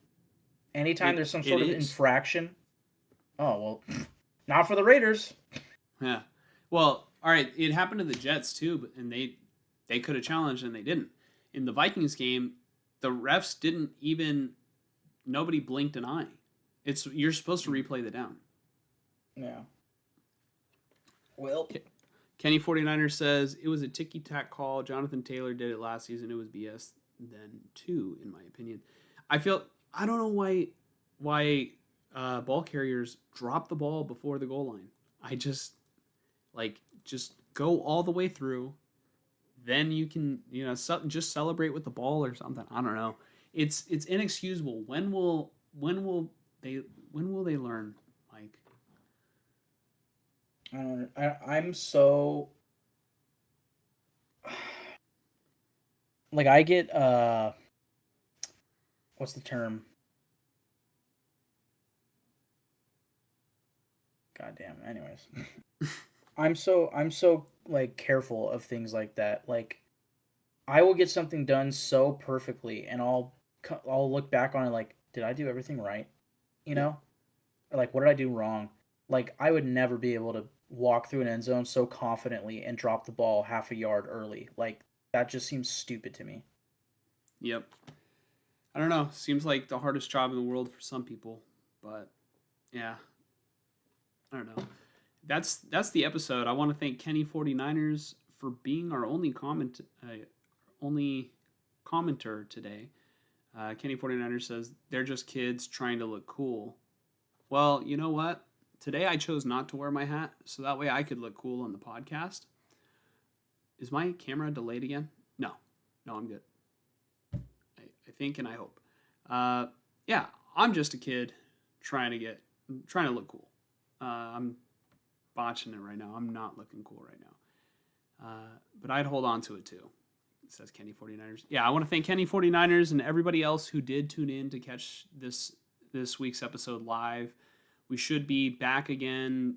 Anytime there's some sort of infraction. Oh, well, not for the Raiders. Yeah. Well, all right, it happened to the Jets too, and they could have challenged and they didn't. In the Vikings game, the refs didn't even, nobody blinked an eye. You're supposed to replay the down. Yeah. Well, Kenny 49er says it was a ticky-tack call. Jonathan Taylor did it last season. It was BS then too, in my opinion. I don't know why ball carriers drop the ball before the goal line. I just go all the way through. Then you can, just celebrate with the ball or something. I don't know. It's inexcusable. When will they learn, Mike? I'm so like I get what's the term? God damn. Anyways, I'm so like careful of things like that. Like I will get something done so perfectly, and I'll look back on it like, did I do everything right? You Yeah. know, or like what did I do wrong? Like I would never be able to walk through an end zone so confidently and drop the ball half a yard early. Like that just seems stupid to me. Yep. I don't know. Seems like the hardest job in the world for some people, but yeah, I don't know. That's the episode. I want to thank Kenny 49ers for being our only commenter today. Kenny 49ers says they're just kids trying to look cool. Well, you know what? Today I chose not to wear my hat so that way I could look cool on the podcast. Is my camera delayed again? No. No, I'm good. I think and I hope. Uh, yeah, I'm just a kid trying to look cool. I'm botching it right now. I'm not looking cool right now. But I'd hold on to it too. It says Kenny 49ers. Yeah, I want to thank Kenny 49ers and everybody else who did tune in to catch this week's episode live. We should be back again,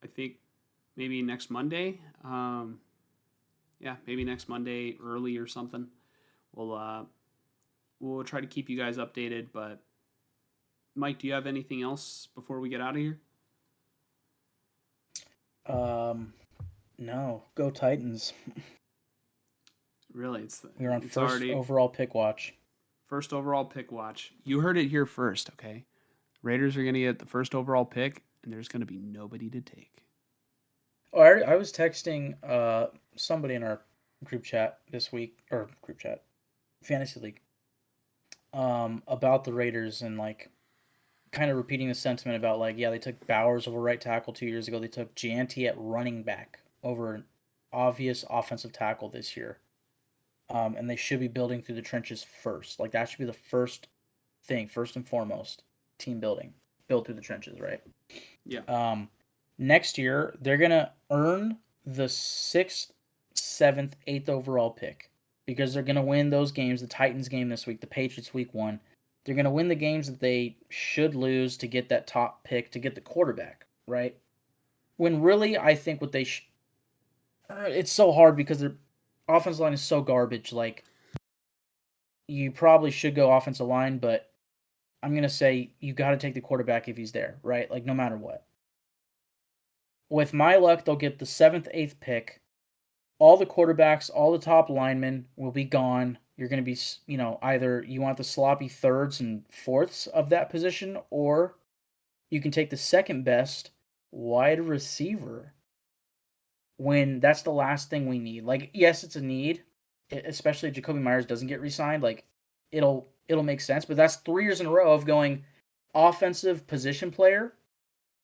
I think maybe next Monday. Yeah, maybe next Monday early or something. We'll try to keep you guys updated, but Mike, do you have anything else before we get out of here? Um, no, go Titans. Really, We're on it's first already overall pick watch. first overall pick watch. You heard it here first, okay? Raiders are going to get the first overall pick, and there's going to be nobody to take. Oh, I was texting somebody in our group chat this week, or group chat, fantasy league, about the Raiders, and like kind of repeating the sentiment about like, yeah, they took Bowers over right tackle 2 years ago. They took Janty at running back over an obvious offensive tackle this year. And they should be building through the trenches first. Like that should be the first thing, first and foremost, team building, build through the trenches, right? Yeah. Um, Next year they're gonna earn the sixth, seventh, eighth overall pick because they're gonna win those games. The Titans game this week, the Patriots week 1. They're gonna win the games that they should lose to get that top pick to get the quarterback, right? When really, I think what it's so hard because their offensive line is so garbage. Like you probably should go offensive line, but I'm gonna say you got to take the quarterback if he's there, right? Like no matter what. With my luck, they'll get the seventh, eighth pick. All the quarterbacks, all the top linemen will be gone. You're going to be, either you want the sloppy thirds and fourths of that position, or you can take the second best wide receiver when that's the last thing we need. Like, yes, it's a need, especially if Jacoby Myers doesn't get re-signed. Like, it'll make sense. But that's 3 years in a row of going offensive position player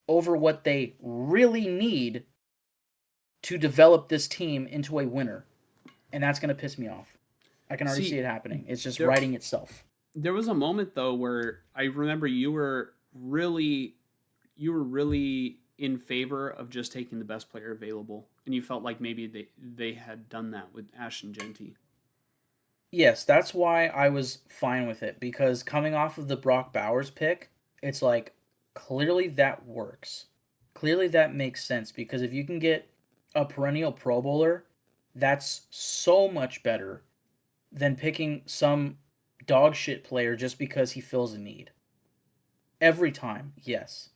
over what they really need to develop this team into a winner. And that's going to piss me off. I can already see See, it happening. It's just there writing itself. there was a moment though where I remember you were really in favor of just taking the best player available, and you felt like maybe they had done that with Ashton Genty. Yes, that's why I was fine with it because coming off of the Brock Bowers pick, it's like clearly that works. Clearly that makes sense because if you can get a perennial Pro Bowler, that's so much better than picking some dog shit player just because he fills a need. Every time, yes.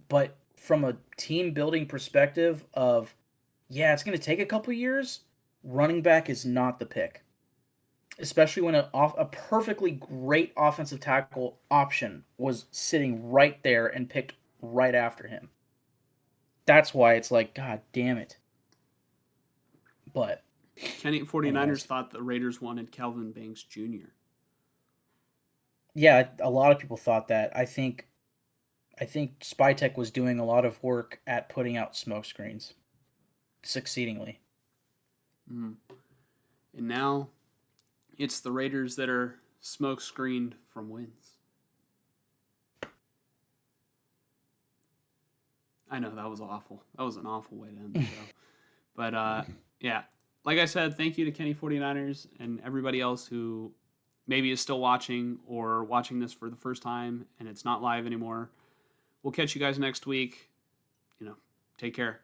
But from a team building perspective of yeah, it's going to take a couple years, running back is not the pick. Especially when a perfectly great offensive tackle option was sitting right there and picked right after him. That's why it's like, God damn it. But, Kenny 49ers anyways, thought the Raiders wanted Calvin Banks Jr. yeah, a lot of people thought that. I think Spytech was doing a lot of work at putting out smoke screens, succeedingly. Mm. And now it's the Raiders that are smoke screened from wins. I know that was awful. That was an awful way to end the show. But yeah, like I said, thank you to Kenny 49ers and everybody else who maybe is still watching or watching this for the first time and it's not live anymore. We'll catch you guys next week. Take care.